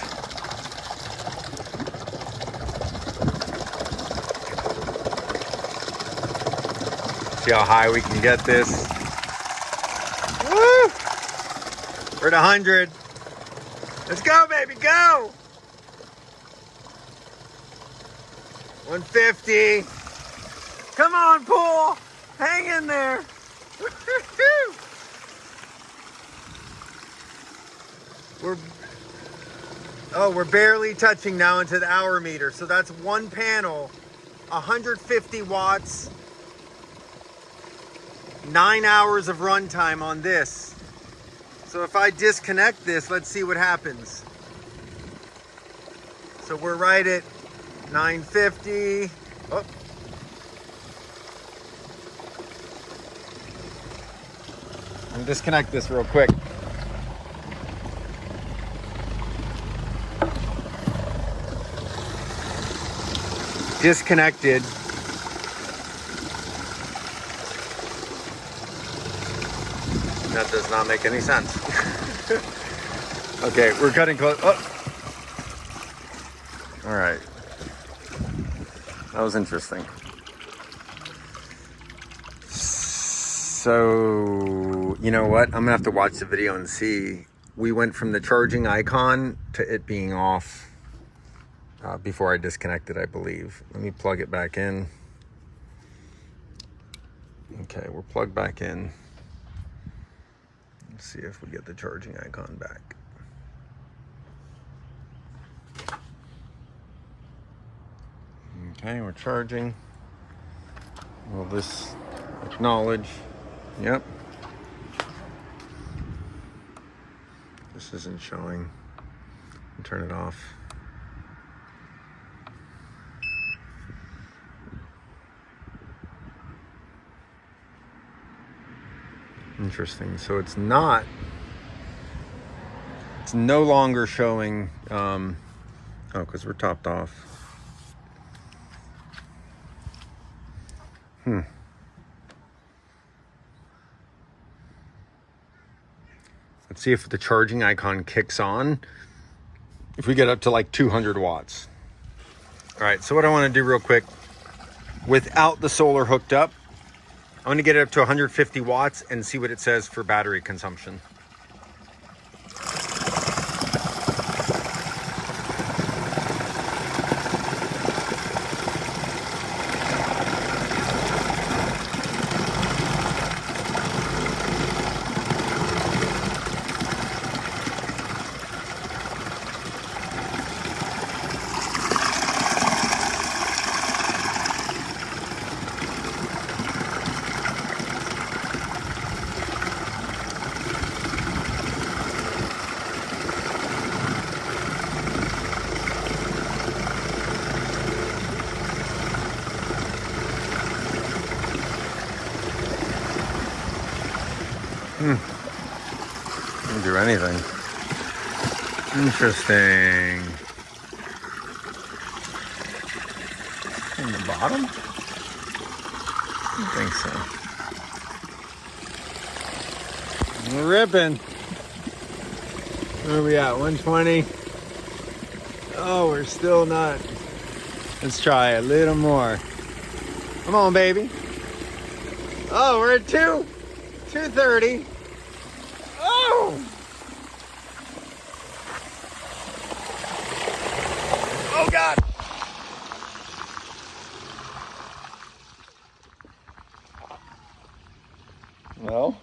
See how high we can get this. Woo! We're at 100. Let's go, baby, go! 150. Come on, pool. Hang in there. We're barely touching now into the hour meter. So that's one panel, 150 watts, 9 hours of runtime on this. So if I disconnect this, let's see what happens. So we're right at 950. Oh. I'm gonna disconnect this real quick. Disconnected. That does not make any sense. Okay, we're cutting close. Oh. All right. That was interesting. So, you know what? I'm gonna have to watch the video and see. We went from the charging icon to it being off before I disconnected, I believe. Let me plug it back in. Okay, we're plugged back in. Let's see if we get the charging icon back. Okay, we're charging. Will this acknowledge? Yep. This isn't showing. I'll turn it off. Interesting. So it's no longer showing, because we're topped off. Let's see if the charging icon kicks on. If we get up to like 200 watts. All right, so what I want to do real quick, without the solar hooked up, I'm going to get it up to 150 watts and see what it says for battery consumption. Didn't do anything. Interesting. In the bottom? I don't think so. We're ripping. Where are we at? 120? Oh, we're still not. Let's try a little more. Come on, baby. Oh, we're at 230. Oh! Oh, God! Well,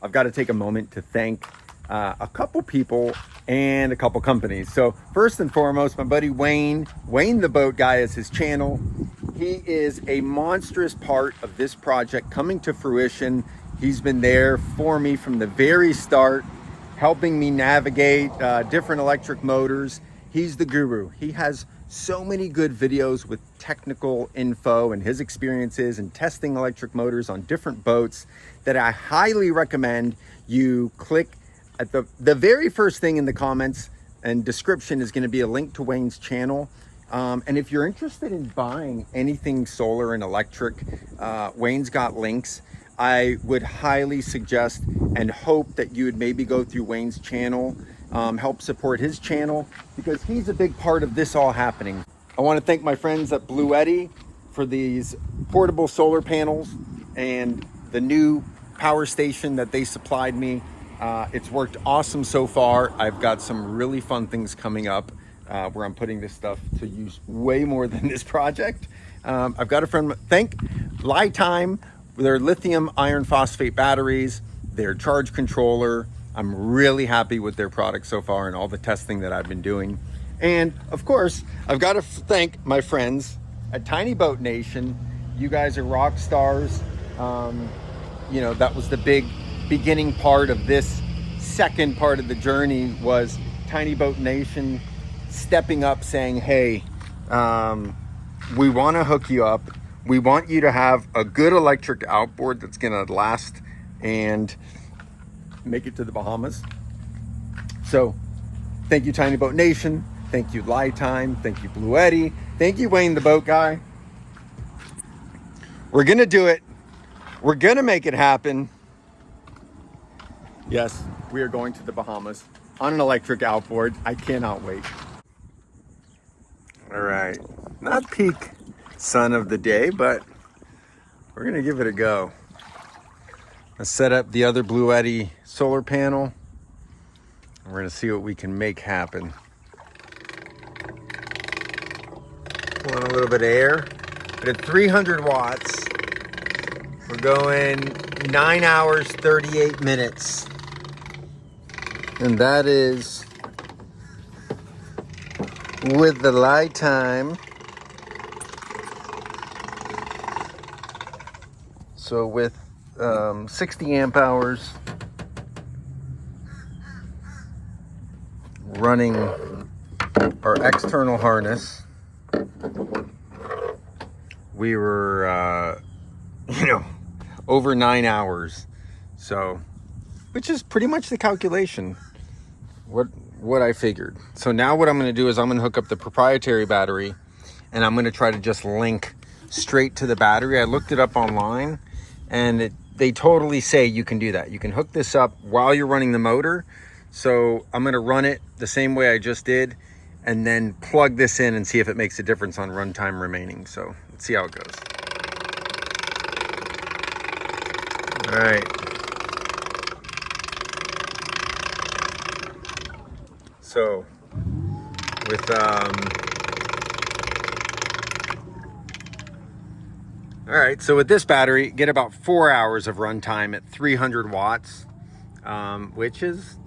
I've got to take a moment to thank a couple people and a couple companies. So first and foremost, my buddy Wayne the Boat Guy is his channel. He is a monstrous part of this project coming to fruition. He's been there for me from the very start, helping me navigate different electric motors. He's the guru. He has so many good videos with technical info and his experiences in testing electric motors on different boats that I highly recommend you click at the very first thing in the comments and description is going to be a link to Wayne's channel. And if you're interested in buying anything solar and electric, Wayne's got links. I would highly suggest and hope that you would maybe go through Wayne's channel, help support his channel, because he's a big part of this all happening. I want to thank my friends at Blue Eddy for these portable solar panels and the new power station that they supplied me. It's worked awesome so far. I've got some really fun things coming up where I'm putting this stuff to use way more than this project. I've got a friend, thank Lifetime, their lithium iron phosphate batteries, their charge controller. I'm really happy with their product so far and all the testing that I've been doing. And of course, I've got to thank my friends at Tiny Boat Nation. You guys are rock stars. You know, that was the big beginning part of this second part of the journey, was Tiny Boat Nation stepping up saying, hey, we want to hook you up. We want you to have a good electric outboard that's going to last and make it to the Bahamas. So thank you, Tiny Boat Nation. Thank you, Lifetime. Thank you, Blue Eddy. Thank you, Wayne the Boat Guy. We're going to do it. We're going to make it happen. Yes, we are going to the Bahamas on an electric outboard. I cannot wait. All right. Not peak sun of the day, but we're going to give it a go. Let's set up the other Blue Eddy solar panel. We're going to see what we can make happen. Pull in a little bit of air. But at 300 watts, we're going 9 hours, 38 minutes. And that is with the light time. So with 60 amp hours running our external harness, we were, over 9 hours. So, which is pretty much the calculation. What I figured. So now what I'm going to do is I'm going to hook up the proprietary battery and I'm going to try to just link straight to the battery. I looked it up online and they totally say you can do that. You can hook this up while you're running the motor. So I'm going to run it the same way I just did and then plug this in and see if it makes a difference on runtime remaining. So let's see how it goes. All right. So with all right, so with this battery, get about 4 hours of runtime at 300 watts, which is,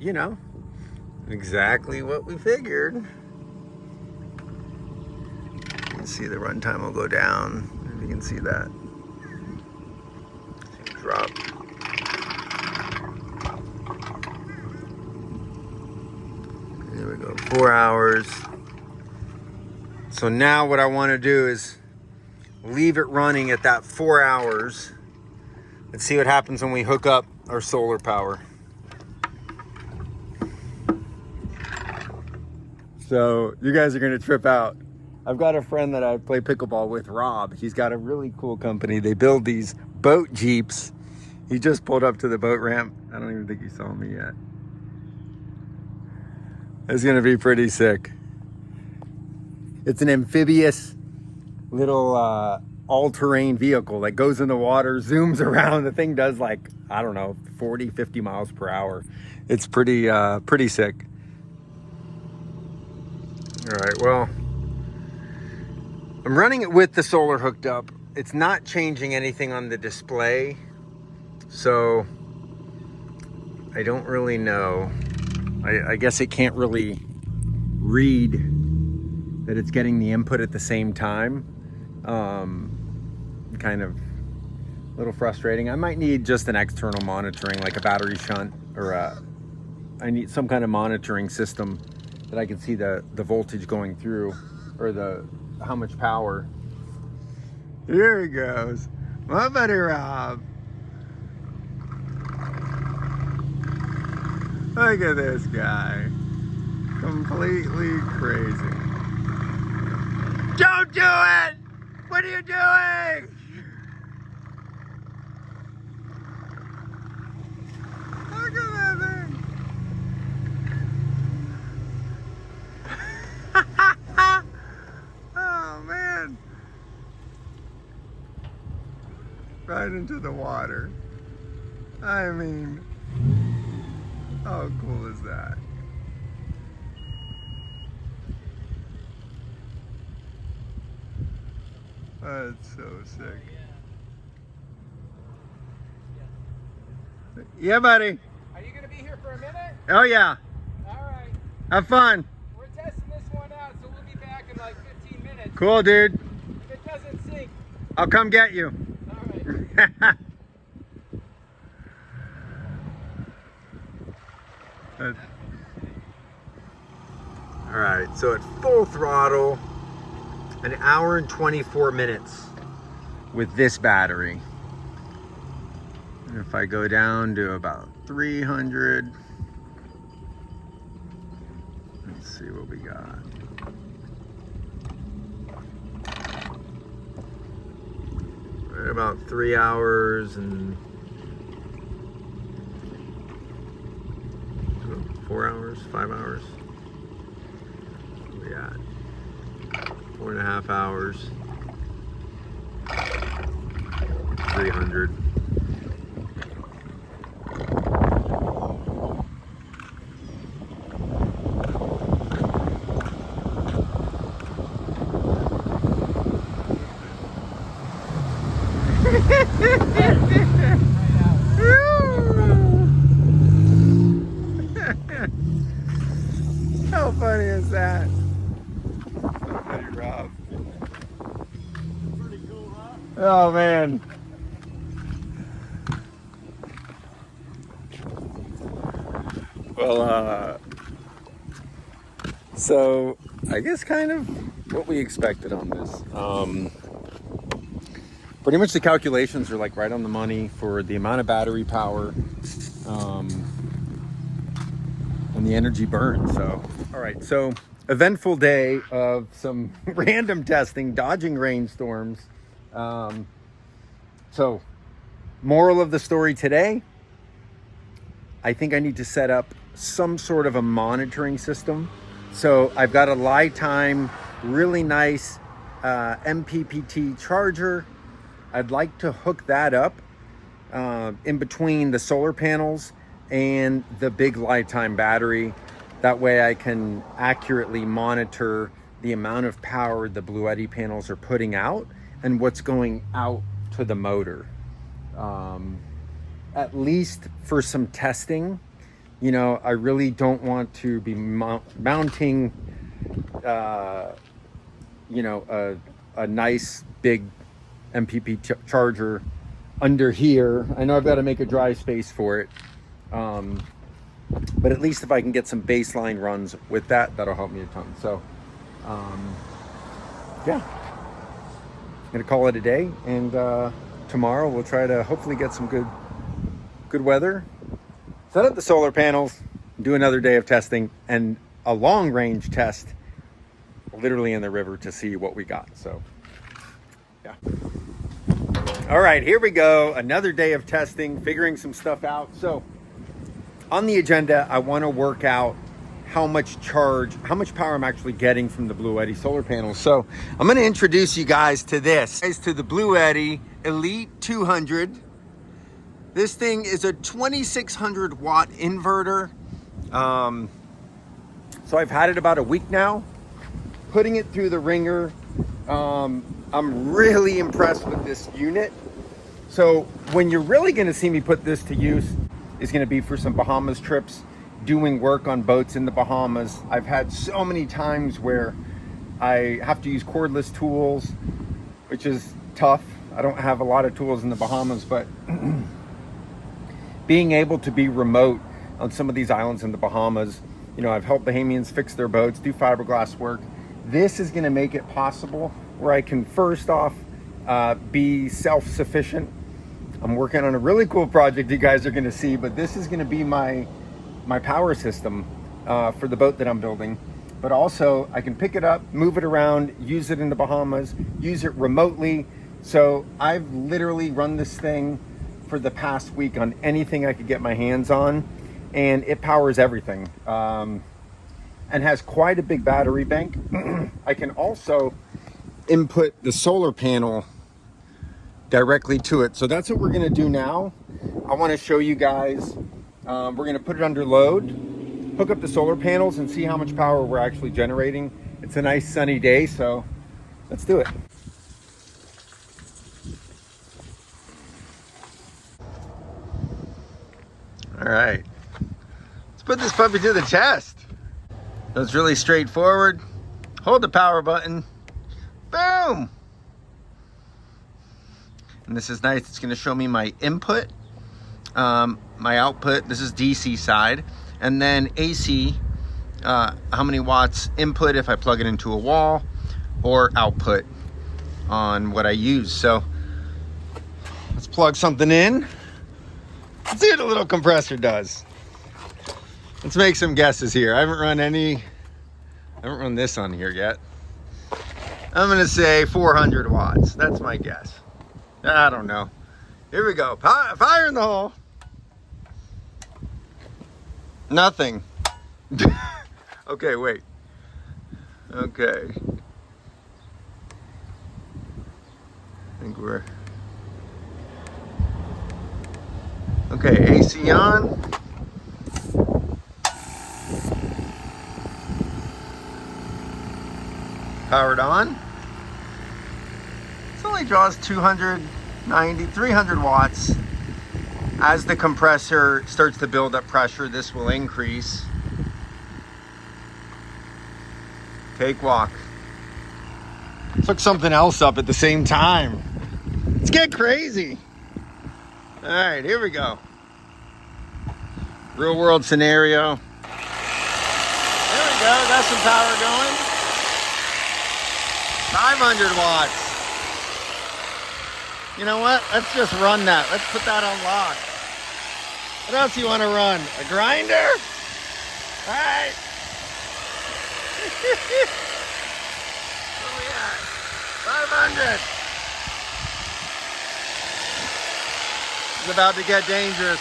exactly what we figured. You can see the runtime will go down, if you can see that. Drop. There we go, 4 hours. So now what I want to do is leave it running at that 4 hours. Let's see what happens when we hook up our solar power. So you guys are gonna trip out. I've got a friend that I play pickleball with, Rob. He's got a really cool company. They build these boat jeeps. He just pulled up to the boat ramp. I don't even think he saw me yet. It's gonna be pretty sick. It's an amphibious little all-terrain vehicle that goes in the water, zooms around. The thing does 40, 50 miles per hour. It's pretty sick. All right, well, I'm running it with the solar hooked up. It's not changing anything on the display, so I don't really know I guess it can't really read that it's getting the input at the same time. Kind of a little frustrating. I might need just an external monitoring, like a battery shunt, or I need some kind of monitoring system that I can see the voltage going through, or how much power. Here he goes, my buddy Rob. Look at this guy, completely crazy. Don't do it! What are you doing? Look at that thing. Oh man. Right into the water. I mean, how cool is that? That's so sick. Yeah, buddy. Are you going to be here for a minute? Oh, yeah. All right. Have fun. We're testing this one out, so we'll be back in like 15 minutes. Cool, dude. If it doesn't sink. I'll come get you. All right. All right, so at full throttle, an hour and 24 minutes with this battery. And if I go down to about 300, let's see what we got. Right about 3 hours and 4 hours, 5 hours. What we got? 4.5 hours. 300. How funny is that? So funny, Rob. Pretty cool, huh? Oh man. Well, so I guess kind of what we expected on this. Pretty much the calculations are like right on the money for the amount of battery power and the energy burned. So, all right. So eventful day of some random testing, dodging rainstorms. So moral of the story today, I think I need to set up some sort of a monitoring system. So I've got a lifetime, really nice MPPT charger. I'd like to hook that up in between the solar panels and the big lifetime battery. That way I can accurately monitor the amount of power the Blue Eddy panels are putting out and what's going out to the motor. At least for some testing. You know, I really don't want to be mounting, you know, a nice big MPP charger under here. I know I've got to make a dry space for it. But at least if I can get some baseline runs with that, that'll help me a ton. So, yeah, I'm gonna call it a day, and tomorrow we'll try to hopefully get some good weather, set up the solar panels, do another day of testing, and a long range test literally in the river to see what we got. So, yeah. All right, here we go. Another day of testing, figuring some stuff out. So on the agenda, I want to work out how much power I'm actually getting from the Blue Eddy solar panels. So I'm going to introduce you guys to this, to the Blue Eddy Elite 200. This thing is a 2600 watt inverter. So I've had it about a week now, putting it through the ringer. I'm really impressed with this unit. So when you're really going to see me put this to use is going to be for some Bahamas trips doing work on boats in the Bahamas. I've had so many times where I have to use cordless tools, which is tough. I don't have a lot of tools in the Bahamas, but being able to be remote on some of these islands in the Bahamas, you know, I've helped Bahamians fix their boats, do fiberglass work. This is going to make it possible where I can first off be self-sufficient. I'm working on a really cool project you guys are going to see, but this is going to be my power system for the boat that I'm building. But also I can pick it up, move it around, use it in the Bahamas, use it remotely. So I've literally run this thing for the past week on anything I could get my hands on, and it powers everything, and has quite a big battery bank. I can also input the solar panel directly to it. So that's what we're going to do now. I want to show you guys, we're going to put it under load, hook up the solar panels, and see how much power we're actually generating. It's a nice sunny day, so let's do it. All right, let's put this puppy to the test. So it's really straightforward. Hold the power button, boom. And this is nice. It's going to show me my input, my output. This is DC side, and then AC, how many watts input if I plug it into a wall, or output on what I use. So let's plug something in. Let's see what a little compressor does. Let's make some guesses here. I haven't run this on here yet. I'm gonna say 400 watts. That's my guess. I don't know. Here we go. Fire in the hole. Nothing. Okay, wait. Okay. I think we're... Okay, AC on. Powered on. This only draws 290, 300 watts. As the compressor starts to build up pressure, this will increase. Cakewalk. Took something else up at the same time. Let's get crazy. All right, here we go. Real world scenario. There we go, got some power going. 500 watts. You know what? Let's just run that. Let's put that on lock. What else do you want to run? A grinder? All right. Where we at? 500. It's about to get dangerous.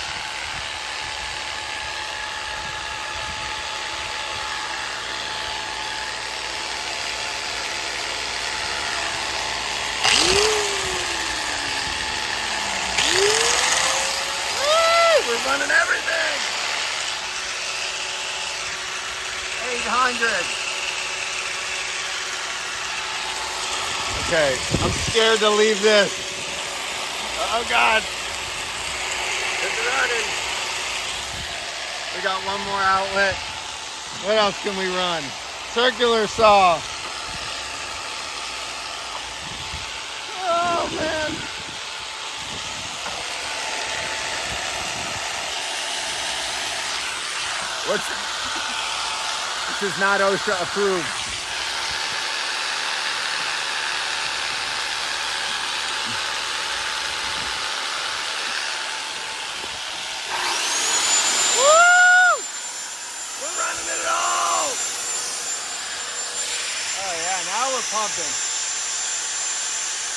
We're running everything. 800. Okay, I'm scared to leave this. Oh God. It's running. We got one more outlet. What else can we run? Circular saw. Oh man. This is not OSHA approved. Woo! We're running it all. Oh yeah, now we're pumping.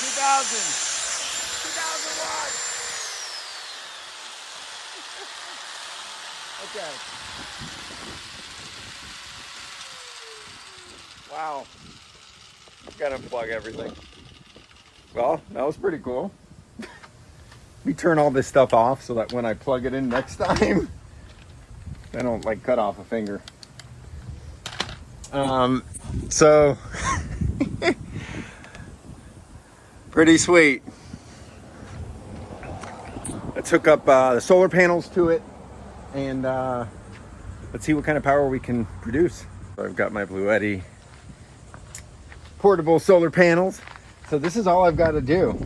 2,000 watts. Okay. Wow. I've got to unplug everything. Well, that was pretty cool. Let me turn all this stuff off so that when I plug it in next time, I don't like cut off a finger. So pretty sweet. Let's hook up the solar panels to it, and let's see what kind of power we can produce. So I've got my Blue Eddy portable solar panels. So this is all I've got to do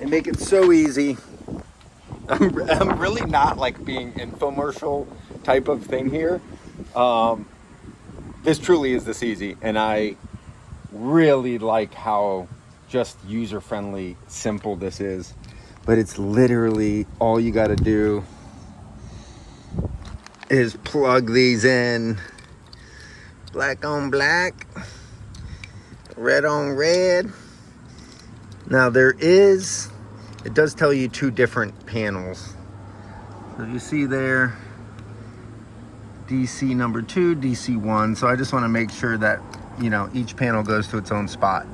and make it so easy. I'm really not like being infomercial type of thing here. This truly is this easy, and I really like how just user-friendly, simple this is. But it's literally all you got to do is plug these in, black on black, red on red. Now it does tell you two different panels. So you see there, DC number 2, DC 1. So I just want to make sure that, you know, each panel goes to its own spot.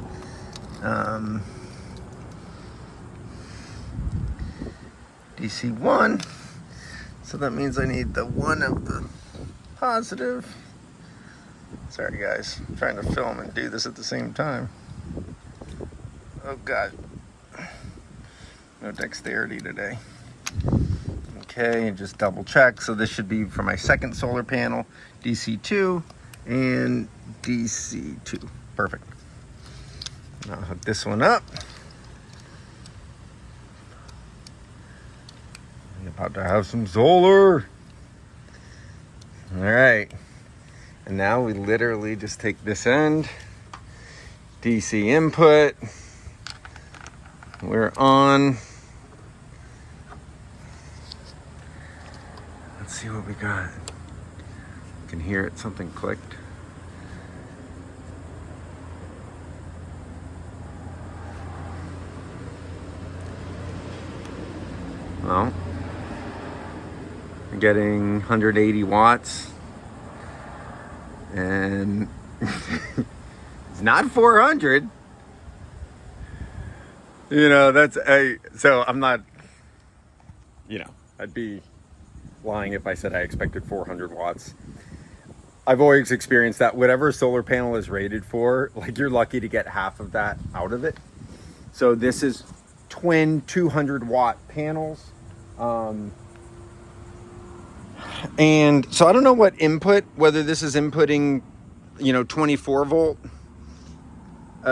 DC 1. So that means I need the one of the positive. Sorry guys, I'm trying to film and do this at the same time. Oh God. No dexterity today. Okay, and just double check. So this should be for my second solar panel, DC2 and DC2. Perfect. Now I'll hook this one up. I'm about to have some solar. All right. And now we literally just take this end, DC input. We're on. Let's see what we got. You can hear it, something clicked. Well, I'm getting 180 watts. And it's not 400. You know, so I'm not, you know, I'd be lying if I said I expected 400 watts. I've always experienced that whatever solar panel is rated for, like you're lucky to get half of that out of it. So this is twin 200 watt panels. And so I don't know what input, whether this is inputting, you know, 24 volt.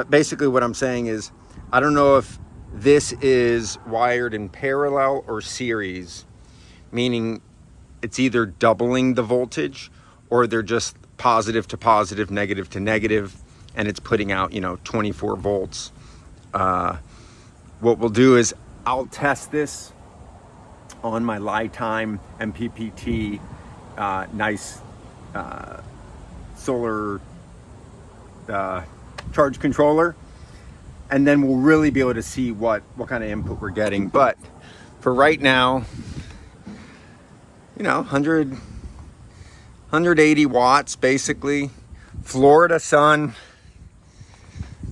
Basically what I'm saying is, I don't know if this is wired in parallel or series, meaning it's either doubling the voltage or they're just positive to positive, negative to negative, and it's putting out, you know, 24 volts. What we'll do is I'll test this on my Lifetime MPPT nice solar charge controller, and then we'll really be able to see what kind of input we're getting. But for right now, you know, 180 watts basically, Florida sun,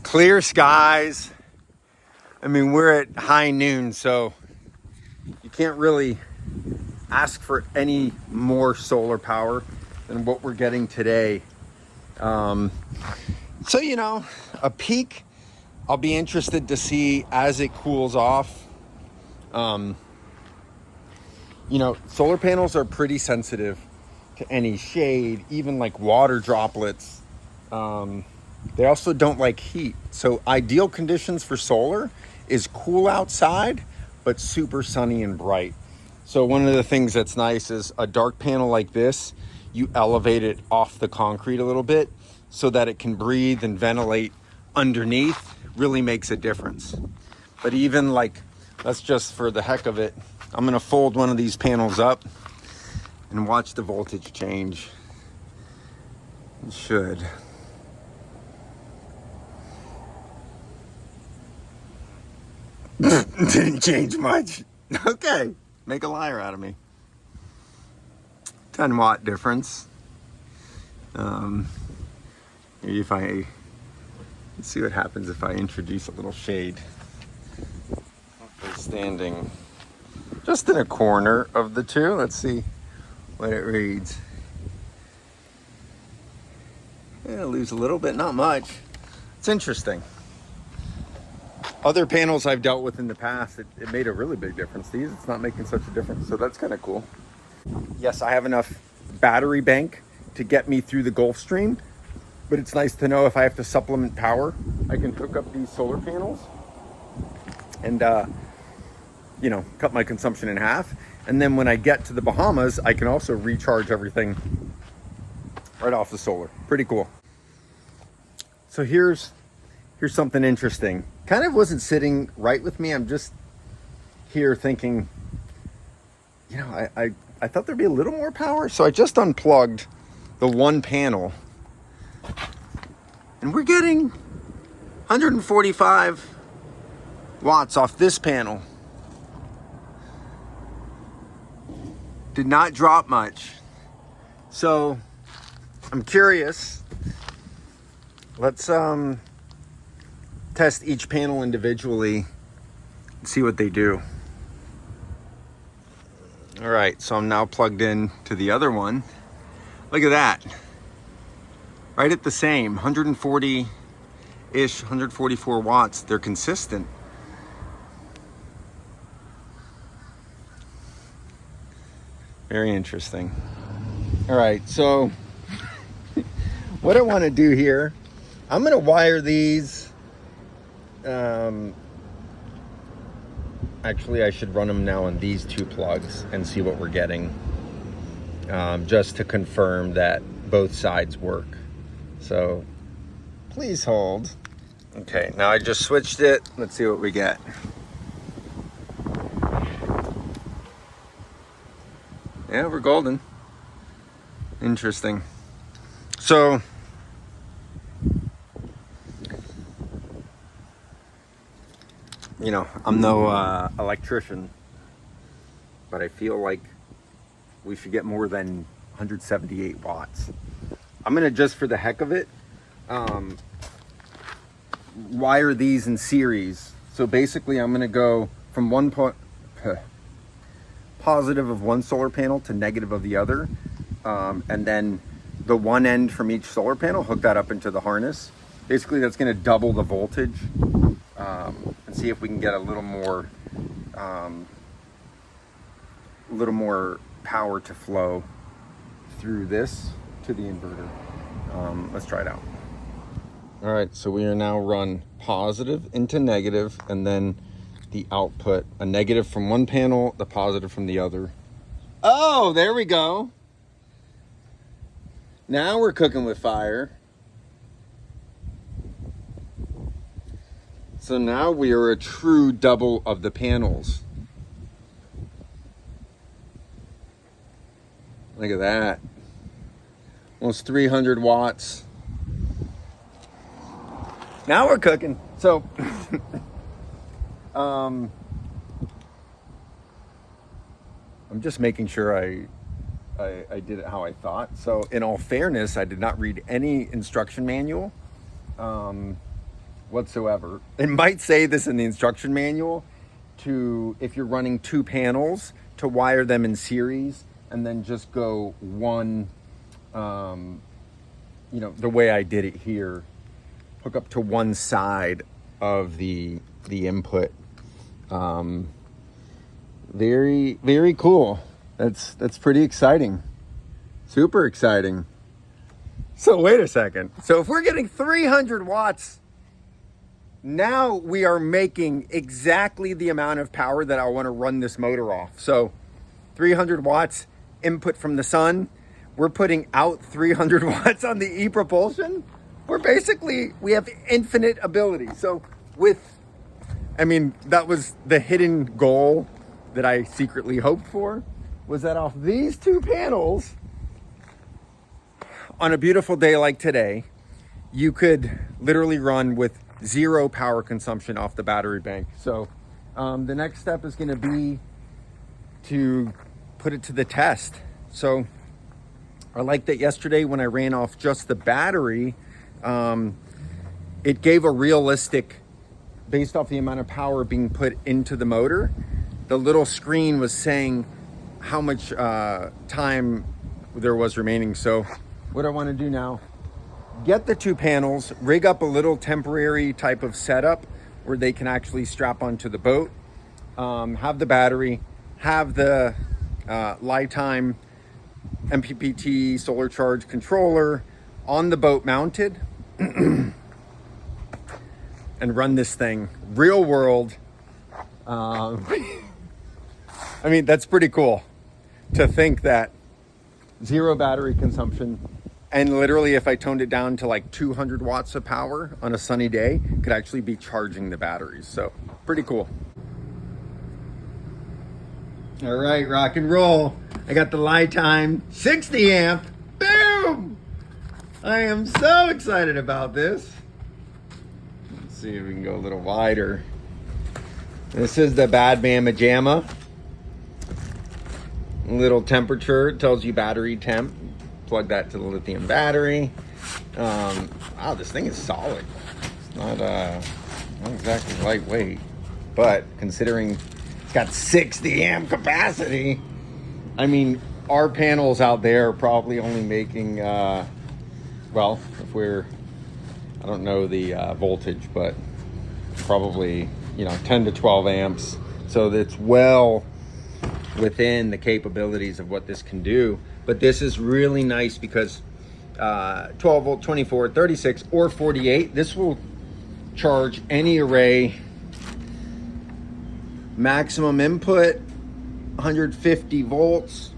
clear skies. I mean, we're at high noon, so you can't really ask for any more solar power than what we're getting today. So, you know, a peak, I'll be interested to see as it cools off. You know, solar panels are pretty sensitive to any shade, even like water droplets. They also don't like heat. So ideal conditions for solar is cool outside, but super sunny and bright. So one of the things that's nice is a dark panel like this, you elevate it off the concrete a little bit so that it can breathe and ventilate underneath, really makes a difference. But even like, let's just for the heck of it, I'm gonna fold one of these panels up and watch the voltage change. It should. Didn't change much. Okay, make a liar out of me. 10 watt difference. Maybe if let's see what happens if I introduce a little shade. Standing just in a corner of the two. Let's see what it reads. Yeah, lose a little bit, not much. It's interesting. Other panels I've dealt with in the past, it made a really big difference. These, it's not making such a difference, so that's kind of cool. Yes, I have enough battery bank to get me through the Gulf Stream, but it's nice to know if I have to supplement power, I can hook up these solar panels and, you know, cut my consumption in half. And then when I get to the Bahamas, I can also recharge everything right off the solar. Pretty cool. So here's something interesting. Kind of wasn't sitting right with me. I'm just here thinking, you know, I thought there'd be a little more power. So I just unplugged the one panel and we're getting 145 watts off this panel. Did not drop much. So I'm curious. Let's test each panel individually and see what they do. All right, so I'm now plugged in to the other one. Look at that. Right at the same, 140-ish, 144 watts. They're consistent. Very interesting. All right, so what I want to do here, I'm going to wire these. Actually, I should run them now on these two plugs and see what we're getting, just to confirm that both sides work. So please hold. Okay, now I just switched it. Let's see what we get. Yeah, we're golden. Interesting. So you know, I'm no electrician, but I feel like we should get more than 178 watts. I'm gonna, just for the heck of it, wire these in series. So basically I'm gonna go from positive of one solar panel to negative of the other, and then the one end from each solar panel, hook that up into the harness. Basically that's gonna double the voltage, and see if we can get a little more power to flow through this to the inverter. Let's try it out. All right, so we are now run positive into negative, and then the output, a negative from one panel, the positive from the other. Oh, there we go. Now we're cooking with fire. So now we are a true double of the panels. Look at that. Almost 300 watts. Now we're cooking. So, I'm just making sure I did it how I thought. So in all fairness, I did not read any instruction manual whatsoever. It might say this in the instruction manual to, if you're running two panels, to wire them in series and then just go one, you know, the way I did it here, hook up to one side of the input. Very, very cool. That's pretty exciting. Super exciting. So wait a second. So if we're getting 300 watts, now we are making exactly the amount of power that I want to run this motor off. So 300 watts input from the sun. We're putting out 300 watts on the e-propulsion. We have infinite ability. So that was the hidden goal that I secretly hoped for, was that off these two panels, on a beautiful day like today, you could literally run with zero power consumption off the battery bank. So the next step is going to be to put it to the test. So I like that yesterday when I ran off just the battery, it gave a realistic, based off the amount of power being put into the motor, the little screen was saying how much time there was remaining. So what I want to do now, get the two panels, rig up a little temporary type of setup where they can actually strap onto the boat, have the battery, have the lifetime MPPT solar charge controller on the boat mounted and run this thing real world. I mean, that's pretty cool to think that 0 battery consumption, and literally if I toned it down to like 200 watts of power on a sunny day, could actually be charging the batteries. So pretty cool. All right, rock and roll. I got the Lifetime 60 amp. Boom! I am so excited about this. Let's see if we can go a little wider. This is the Bad Mama Jamma. Little temperature, it tells you battery temp. Plug that to the lithium battery. Wow, this thing is solid. It's not exactly lightweight, but considering it's got 60 amp capacity, I mean, our panels out there are probably only making, well, if we're, I don't know the voltage, but probably, 10 to 12 amps. So that's well within the capabilities of what this can do. But this is really nice because 12 volt, 24, 36, or 48, this will charge any array. Maximum input 150 volts.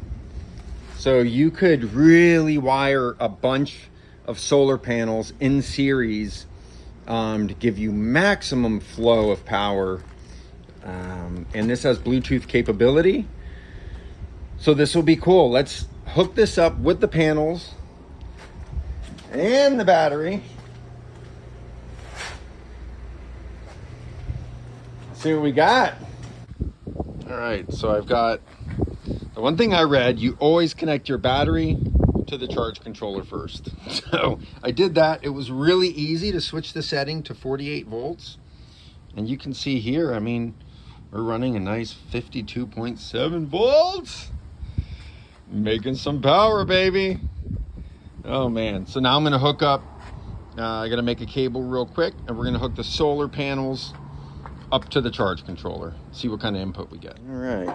So you could really wire a bunch of solar panels in series to give you maximum flow of power. And this has Bluetooth capability. So this will be cool. Let's hook this up with the panels and the battery. See what we got. All right, so I've got the one thing I read, you always connect your battery to the charge controller first. So I did that. It was really easy to switch the setting to 48 volts. And you can see here, I mean, we're running a nice 52.7 volts. Making some power, baby. Oh man, so now I'm gonna hook up, I gotta make a cable real quick, and we're gonna hook the solar panels up to the charge controller. See what kind of input we get. All right,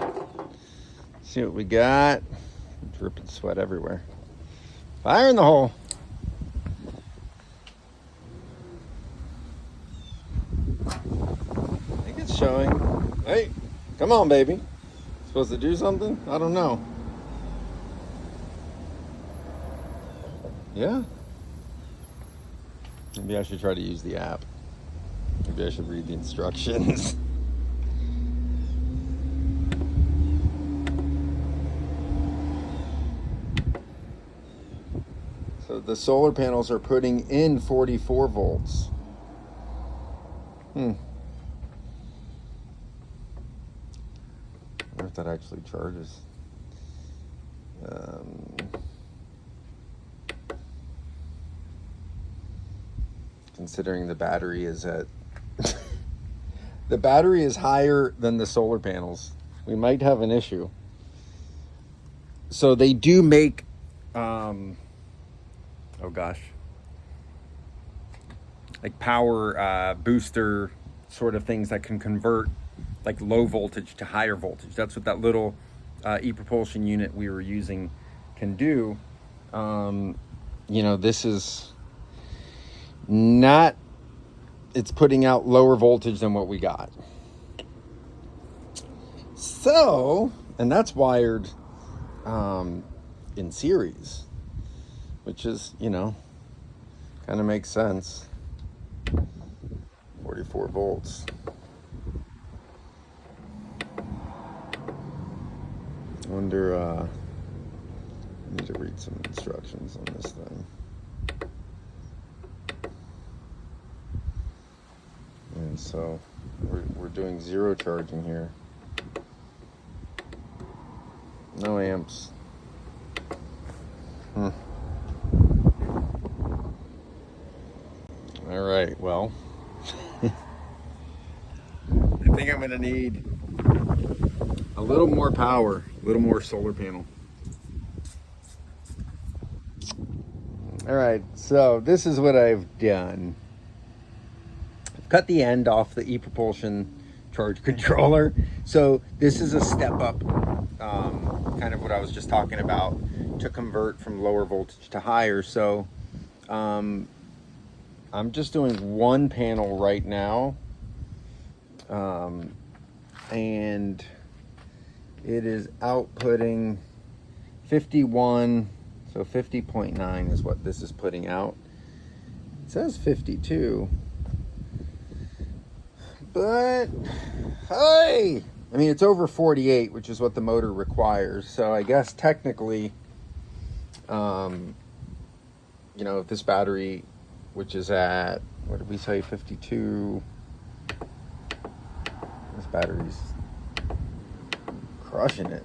see what we got. Dripping sweat everywhere. Fire in the hole. I think it's showing. Hey, come on, baby. Supposed to do something? I don't know. Yeah. Maybe I should try to use the app. Maybe I should read the instructions. So the solar panels are putting in 44 volts. I wonder if that actually charges. Considering the battery is at the battery is higher than the solar panels, we might have an issue. So they do make oh gosh, like power booster sort of things that can convert like low voltage to higher voltage. That's what that little e-propulsion unit we were using can do. This is not, it's putting out lower voltage than what we got. So, and that's wired in series, which is, kind of makes sense. 44 volts. I wonder, I need to read some instructions on this thing. And so we're doing 0 charging here. No amps. All right, well, I think I'm gonna need a little more power, a little more solar panel. All right, so this is what I've done. I've cut the end off the e-propulsion charge controller. So this is a step up, kind of what I was just talking about. to convert from lower voltage to higher. So I'm just doing one panel right now, and it is outputting 51, so 50.9 is what this is putting out. It says 52, but hey, I mean, it's over 48, which is what the motor requires. So I guess technically, you know, if this battery, which is at, what did we say, 52, this battery's crushing it.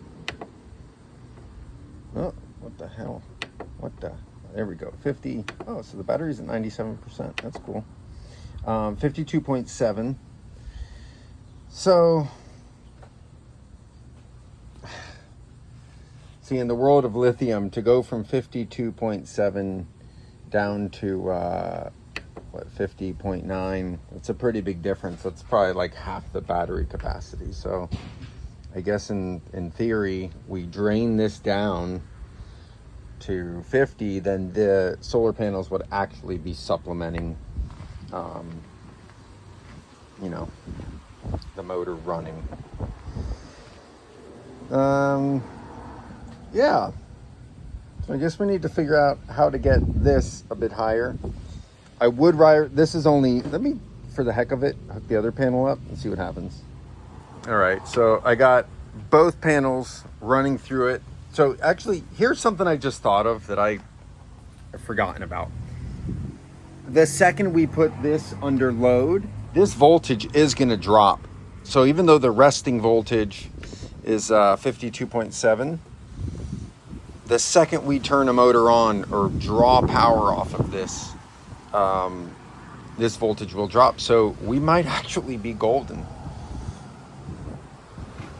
Oh, what the hell? What the? There we go. 50. Oh, so the battery's at 97%. That's cool. 52.7. So, see, in the world of lithium, to go from 52.7 down to what, 50.9, it's a pretty big difference. That's probably like half the battery capacity. So I guess in theory, we drain this down to 50, then the solar panels would actually be supplementing, you know, the motor running. Yeah. So I guess we need to figure out how to get this a bit higher. I would ride, this is only, let me, for the heck of it, hook the other panel up and see what happens. All right, so I got both panels running through it. So actually, here's something I just thought of that I have forgotten about. The second we put this under load, this voltage is gonna drop. So even though the resting voltage is 52.7, the second we turn a motor on or draw power off of this, this voltage will drop. So we might actually be golden.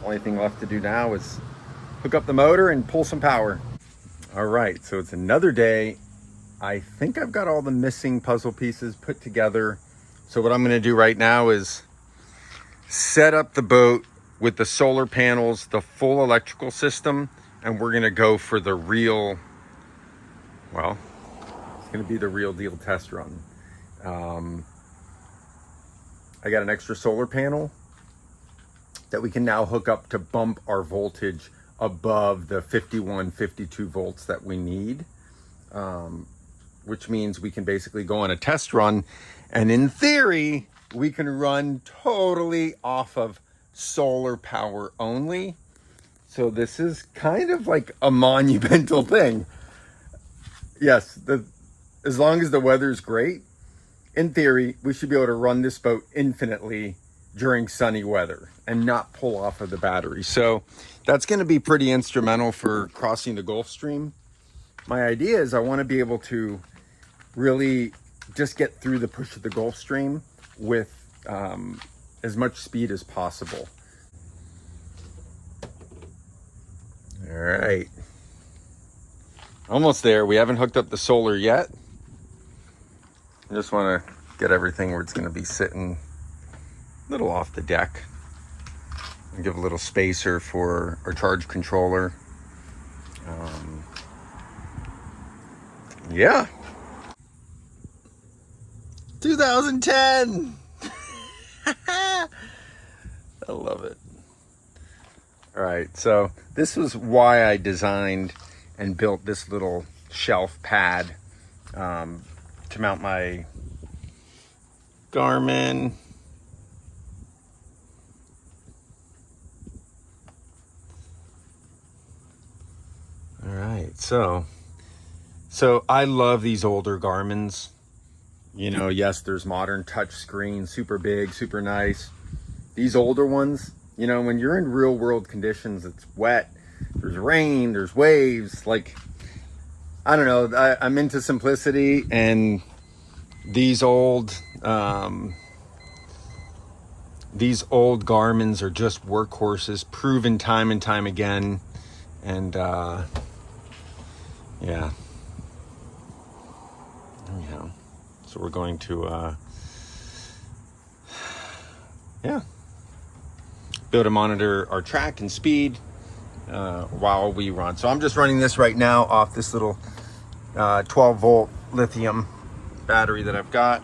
Only thing left to do now is hook up the motor and pull some power. All right, so it's another day. I think I've got all the missing puzzle pieces put together. So what I'm gonna do right now is set up the boat with the solar panels, the full electrical system, and we're gonna go for the real, well, it's gonna be the real deal test run. I got an extra solar panel that we can now hook up to bump our voltage above the 51, 52 volts that we need, which means we can basically go on a test run, and in theory, we can run totally off of solar power only. So this is kind of like a monumental thing. Yes, as long as the weather's great, in theory, we should be able to run this boat infinitely during sunny weather and not pull off of the battery. So that's going to be pretty instrumental for crossing the Gulf Stream. My idea is I want to be able to really just get through the push of the Gulf Stream with as much speed as possible. All right, almost there. We haven't hooked up the solar yet. I just want to get everything where it's going to be sitting a little off the deck and give a little spacer for our charge controller. Yeah, 2010. I love it. All right, so this was why I designed and built this little shelf pad to mount my Garmin. All right, so I love these older Garmins. You know, yes, there's modern touch screens, super big, super nice. These older ones, you know, when you're in real world conditions, it's wet, there's rain, there's waves, like, I don't know, I'm into simplicity, and these old Garmins are just workhorses, proven time and time again. And yeah. Anyhow, so we're going to be able to monitor our track and speed while we run. So I'm just running this right now off this little 12 volt lithium battery that I've got.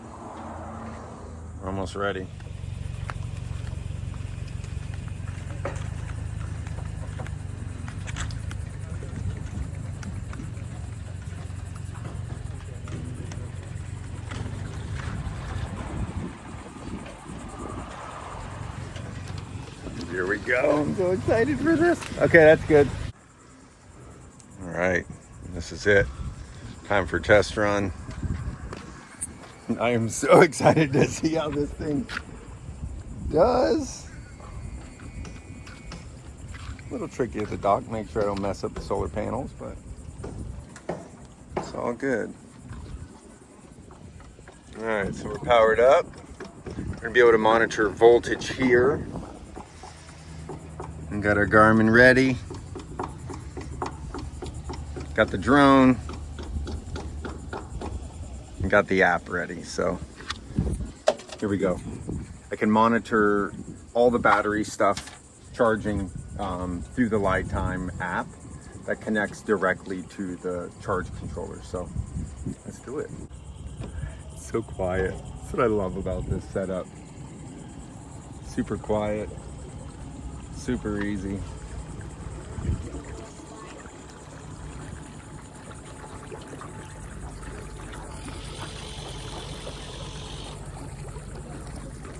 We're almost ready. Here we go. I'm so excited for this. Okay, that's good. All right, this is it. Time for test run. I am so excited to see how this thing does. A little tricky at the dock, make sure I don't mess up the solar panels, but it's all good. All right, so we're powered up. We're gonna be able to monitor voltage here. And got our Garmin ready. Got the drone. And got the app ready, so here we go. I can monitor all the battery stuff charging through the LiTime app that connects directly to the charge controller. So let's do it. It's so quiet. That's what I love about this setup. Super quiet, super easy.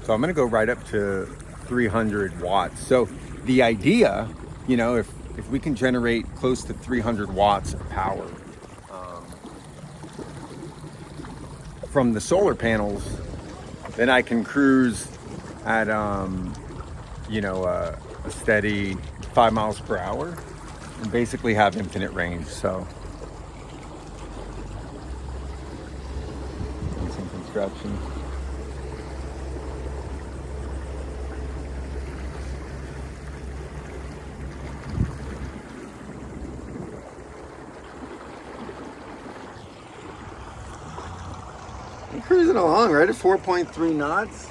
So I'm gonna go right up to 300 watts. So the idea, you know, if we can generate close to 300 watts of power from the solar panels, then I can cruise at, you know, a steady 5 miles per hour and basically have infinite range. So, and some construction. I'm cruising along right at 4.3 knots.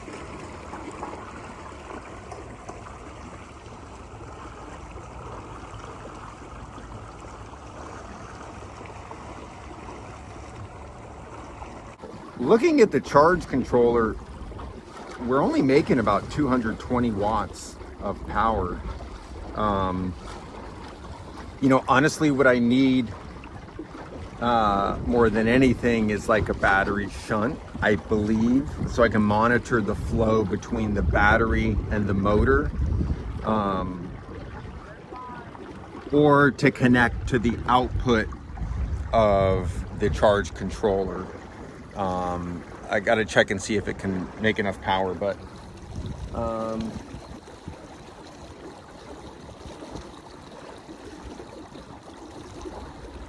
Looking at the charge controller, we're only making about 220 watts of power. You know, honestly, what I need more than anything is like a battery shunt, I believe, so I can monitor the flow between the battery and the motor, or to connect to the output of the charge controller. I gotta check and see if it can make enough power, but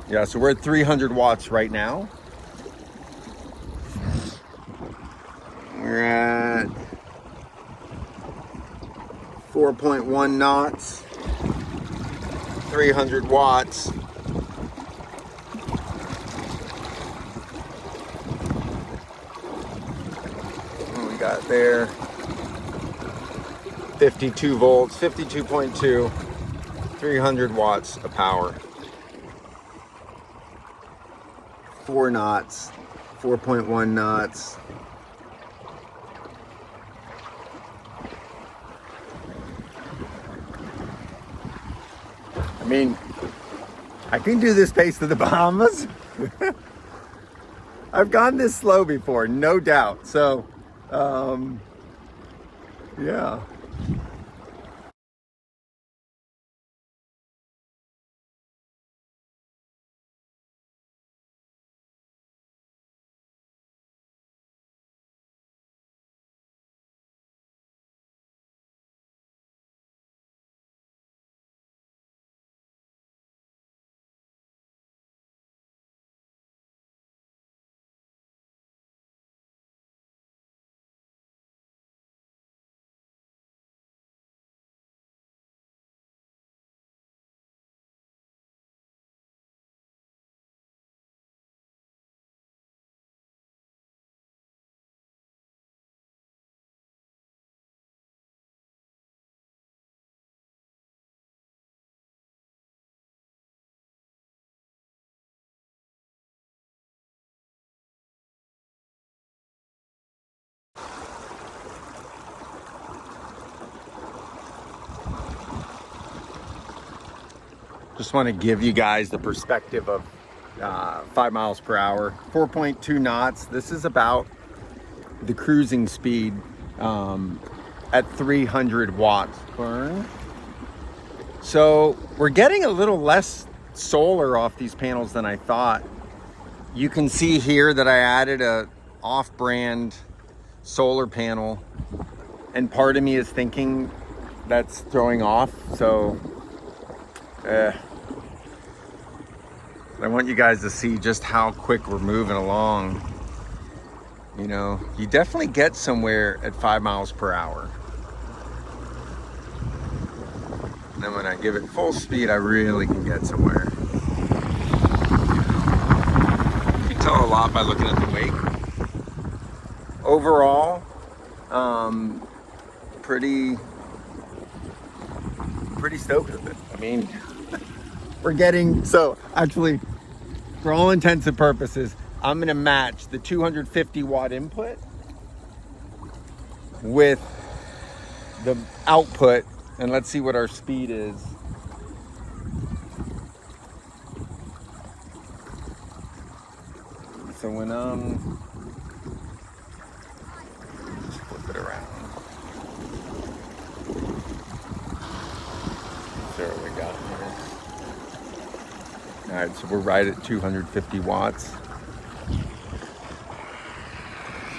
yeah, so we're at 300 watts right now. We're at 4.1 knots, 300 watts. What we got there? 52 volts, 52.2, 300 watts of power. 4 knots, 4.1 knots. I mean, I can do this pace to the Bahamas. I've gone this slow before, no doubt. So, yeah. Just want to give you guys the perspective of 5 miles per hour, 4.2 knots. This is about the cruising speed at 300 watts burn. So we're getting a little less solar off these panels than I thought. You can see here that I added a off-brand solar panel, and part of me is thinking that's throwing off. So I want you guys to see just how quick we're moving along. You know, you definitely get somewhere at 5 miles per hour. And then when I give it full speed, I really can get somewhere. You can tell a lot by looking at the wake. Overall, pretty stoked with it. I mean, we're getting, so actually, for all intents and purposes, I'm gonna match the 250 watt input with the output, and let's see what our speed is. So when just flip it around. So we got here. All right, so we're right at 250 watts.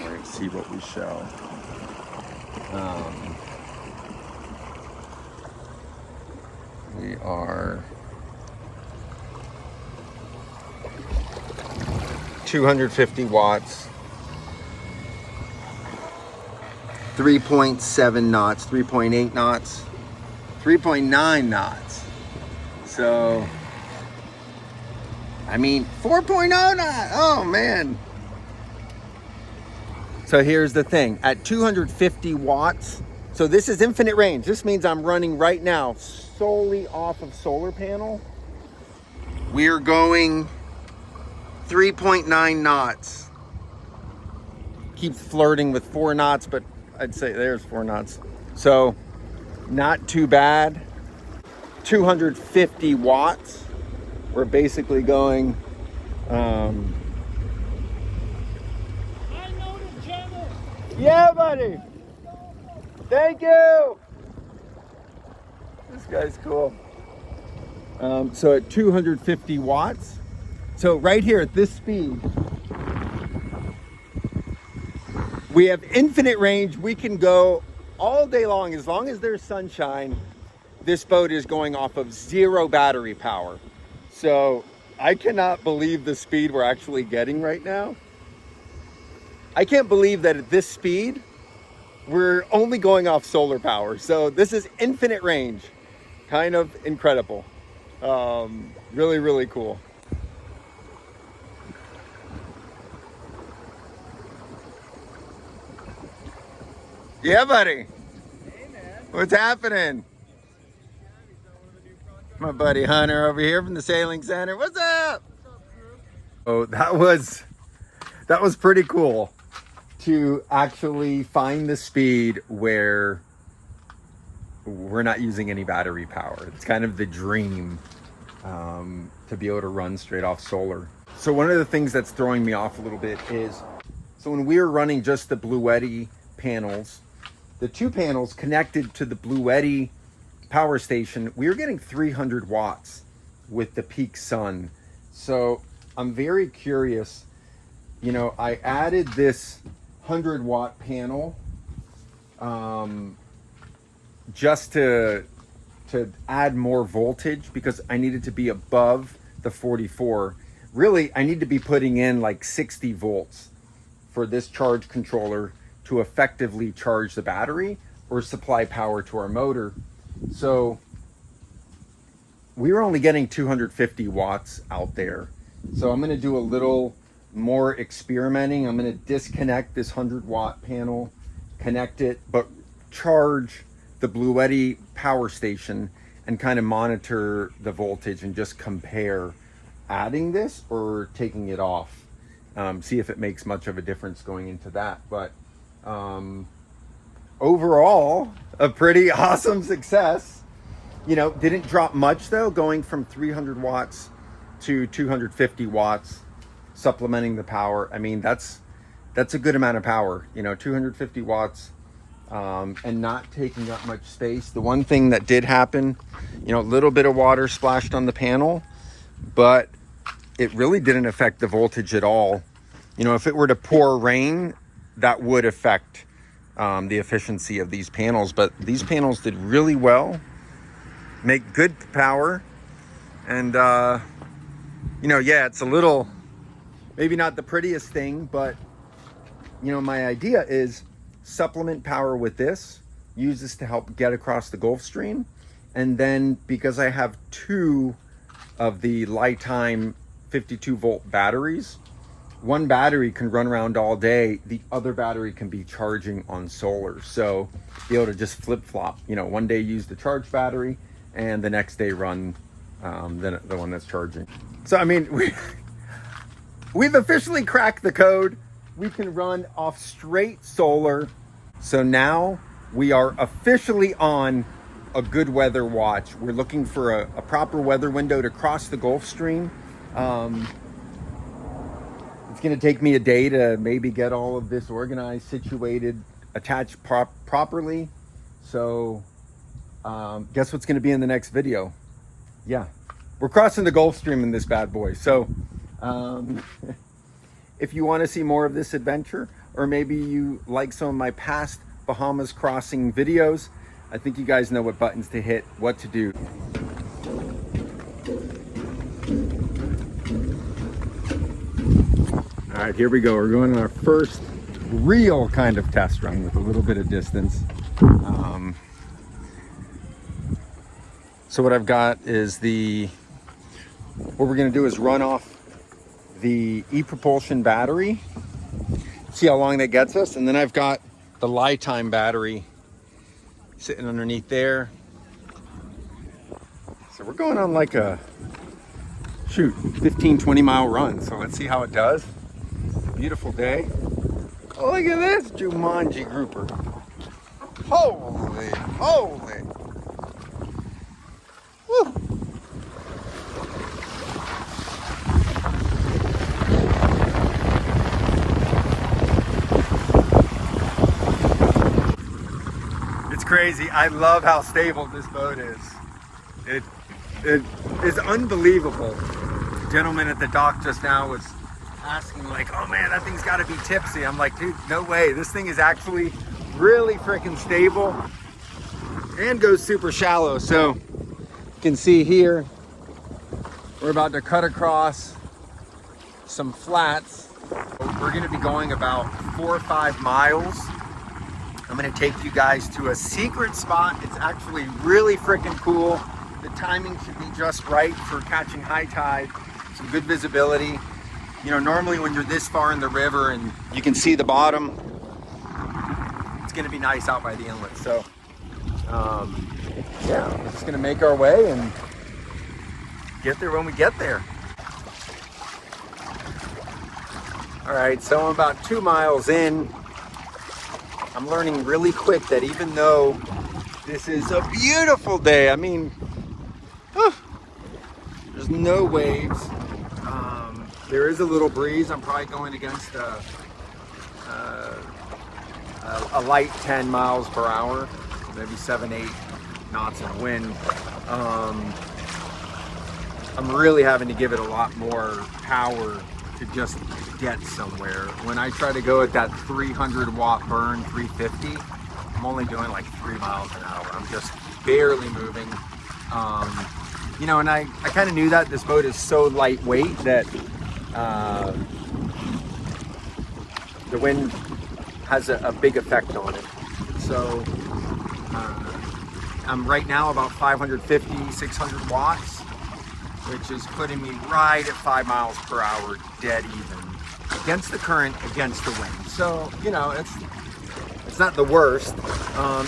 We're gonna see what we show. We are 250 watts, 3.7 knots, 3.8 knots, 3.9 knots. So, I mean, 4.0 knots. Oh man. So here's the thing, at 250 watts, so this is infinite range. This means I'm running right now solely off of solar panel. We're going 3.9 knots. Keep flirting with 4 knots, but I'd say there's 4 knots. So not too bad. 250 watts. We're basically going, yeah, buddy. Thank you. This guy's cool. So at 250 watts. So right here at this speed, we have infinite range. We can go all day long as there's sunshine. This boat is going off of 0 battery power. So I cannot believe the speed we're actually getting right now. I can't believe that at this speed, we're only going off solar power. So this is infinite range. Kind of incredible. Really, really cool. Yeah, buddy. Hey, man. What's happening? My buddy Hunter over here from the Sailing Center. What's up? Oh, that was pretty cool to actually find the speed where we're not using any battery power. It's kind of the dream to be able to run straight off solar. So one of the things that's throwing me off a little bit is, so when we were running just the Bluetti panels, the 2 panels connected to the Bluetti power station, we were getting 300 watts with the peak sun. So I'm very curious, you know, I added this 100 watt panel just to add more voltage because I needed to be above the 44. Really, I need to be putting in like 60 volts for this charge controller to effectively charge the battery or supply power to our motor. So we were only getting 250 watts out there. So I'm gonna do a little more experimenting. I'm gonna disconnect this 100 watt panel, connect it, but charge the Bluetti power station and kind of monitor the voltage and just compare adding this or taking it off. See if it makes much of a difference going into that. But overall, a pretty awesome success. You know, didn't drop much though, going from 300 watts to 250 watts, supplementing the power. I mean, that's a good amount of power, you know, 250 watts, and not taking up much space. The one thing that did happen, you know, a little bit of water splashed on the panel, but it really didn't affect the voltage at all. You know, if it were to pour rain, that would affect the efficiency of these panels, but these panels did really well, make good power. And you know, yeah, it's a little, maybe not the prettiest thing, but you know, my idea is supplement power with this, use this to help get across the Gulf Stream. And then because I have 2 of the Lifetime 52 volt batteries, one battery can run around all day, the other battery can be charging on solar. So be able to just flip flop, you know, one day use the charged battery and the next day run the one that's charging. So I mean, we've officially cracked the code. We can run off straight solar. So now we are officially on a good weather watch. We're looking for a proper weather window to cross the Gulf Stream. It's going to take me a day to maybe get all of this organized, situated, attached properly. So guess what's going to be in the next video? Yeah, we're crossing the Gulf Stream in this bad boy. So if you want to see more of this adventure, or maybe you like some of my past Bahamas crossing videos, I think you guys know what buttons to hit, what to do. All right, here we go. We're going on our first real kind of test run with a little bit of distance. So what I've got is what we're going to do is run off the e-propulsion battery, see how long that gets us. And then I've got the Lifetime battery sitting underneath there. So we're going on like a 15-20 mile run. So let's see how it does. Beautiful day. Oh, look at this Jumanji grouper. Holy. Woo. It's crazy. I love how stable this boat is. It is unbelievable. The gentleman at the dock just now was asking like, oh man, that thing's got to be tipsy. I'm like, dude, no way. This thing is actually really freaking stable and goes super shallow. So you can see here, we're about to cut across some flats. We're going to be going about 4 or 5 miles. I'm going to take you guys to a secret spot. It's actually really freaking cool. The timing should be just right for catching high tide, some good visibility. You know, normally when you're this far in the river and you can see the bottom, it's going to be nice out by the inlet. So, yeah, we're just going to make our way and get there when we get there. All right, so I'm about 2 miles in. I'm learning really quick that even though this is a beautiful day, I mean, there's no waves. There is a little breeze. I'm probably going against a light 10 miles per hour, maybe 7-8 knots in wind. I'm really having to give it a lot more power to just get somewhere. When I try to go at that 300 watt burn, 350, I'm only doing like 3 miles an hour. I'm just barely moving. You know, and I kind of knew that this boat is so lightweight that the wind has a big effect on it. So I'm right now about 550, 600 watts, which is putting me right at 5 miles per hour, dead even, against the current, against the wind. So, you know, it's not the worst.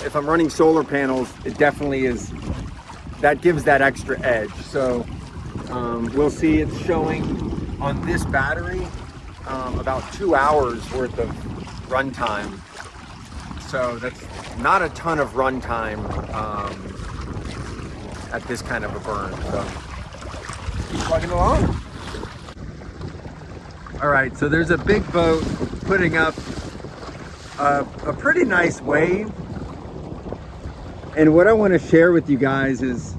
If I'm running solar panels, it definitely is, that gives that extra edge. So we'll see. It's showing on this battery about 2 hours worth of runtime. So that's not a ton of runtime at this kind of a burn. So keep plugging along. All right, so there's a big boat putting up a pretty nice wave. And what I want to share with you guys is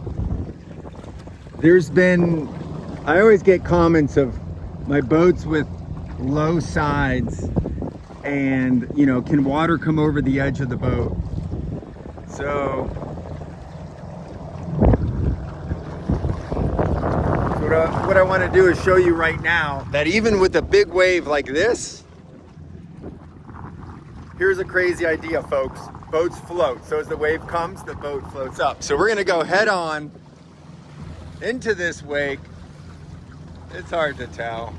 I always get comments of my boats with low sides and, you know, can water come over the edge of the boat? So what I want to do is show you right now that even with a big wave like this, here's a crazy idea, folks. Boats float. So as the wave comes, the boat floats up. So we're going to go head on into this wake. It's hard to tell.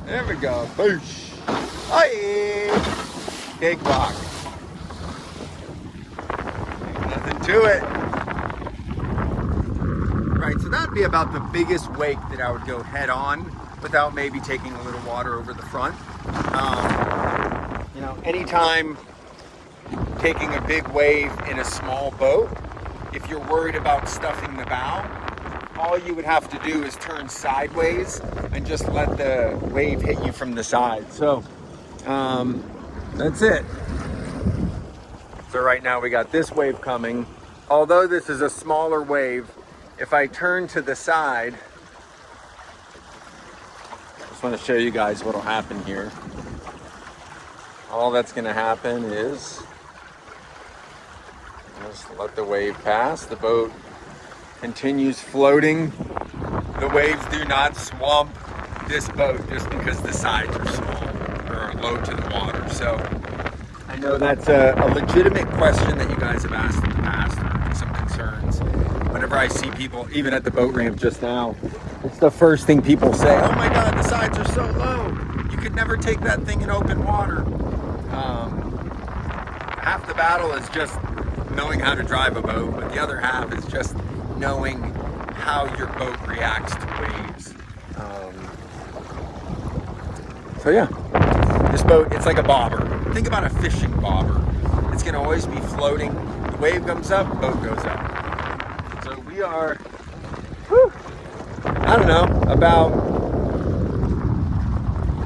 There we go. Boosh. Hi. Big rock. Nothing to it. Right, so that'd be about the biggest wake that I would go head on without maybe taking a little water over the front. You know, anytime taking a big wave in a small boat, if you're worried about stuffing the bow, all you would have to do is turn sideways and just let the wave hit you from the side. So that's it. So right now we got this wave coming. Although this is a smaller wave, if I turn to the side, I just want to show you guys what will happen here. All that's going to happen is just let the wave pass. The boat continues floating. The waves do not swamp this boat just because the sides are small or low to the water. So I know that's a legitimate question that you guys have asked in the past, or some concerns. Whenever I see people, even at the boat ramp just now, it's the first thing people say, oh my God, the sides are so low. You could never take that thing in open water. Half the battle is just knowing how to drive a boat, but the other half is just knowing how your boat reacts to waves. So yeah, this boat, it's like a bobber. Think about a fishing bobber. It's gonna always be floating. The wave comes up, boat goes up. So we are, I don't know, about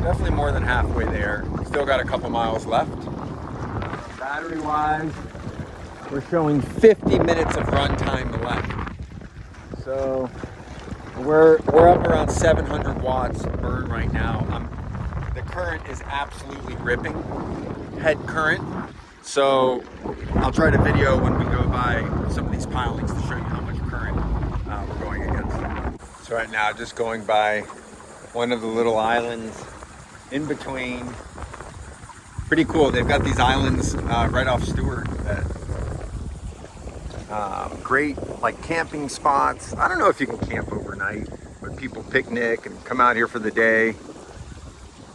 definitely more than halfway there. Still got a couple miles left. Battery wise, we're showing 50 minutes of runtime left. So we're up around 700 watts burn right now. The current is absolutely ripping, head current. So I'll try to video when we go by some of these pilings to show you how much current we're going against. So right now, just going by one of the little islands in between. Pretty cool. They've got these islands right off Stewart that great like camping spots. I don't know if you can camp overnight, but people picnic and come out here for the day.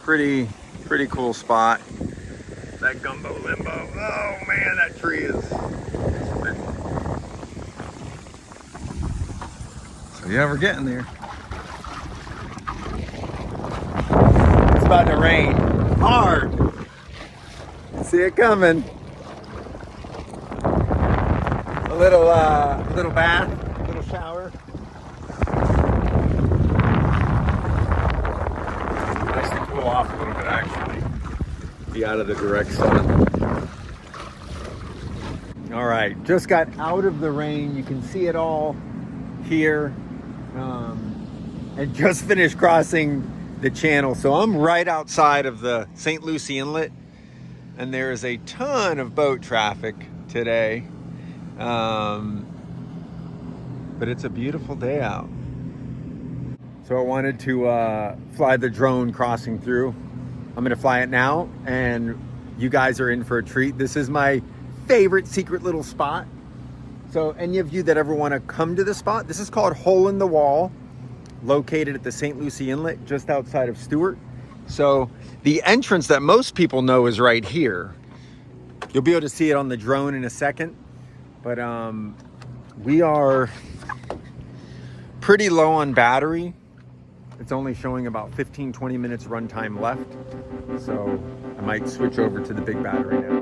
Pretty cool spot. That gumbo limbo. Oh man, that tree is. So yeah, we're getting there. It's about to rain hard. See it coming. A little bath, a little shower. Nice to cool off a little bit, actually. Be out of the direct sun. All right, just got out of the rain. You can see it all here. And just finished crossing the channel. So I'm right outside of the St. Lucie Inlet. And there is a ton of boat traffic today. But it's a beautiful day out. So I wanted to fly the drone crossing through. I'm gonna fly it now, and you guys are in for a treat. This is my favorite secret little spot. So any of you that ever wanna come to the spot, this is called Hole in the Wall, located at the St. Lucie Inlet, just outside of Stewart. So the entrance that most people know is right here. You'll be able to see it on the drone in a second, but we are pretty low on battery. It's only showing about 15-20 minutes runtime left. So I might switch over to the big battery now.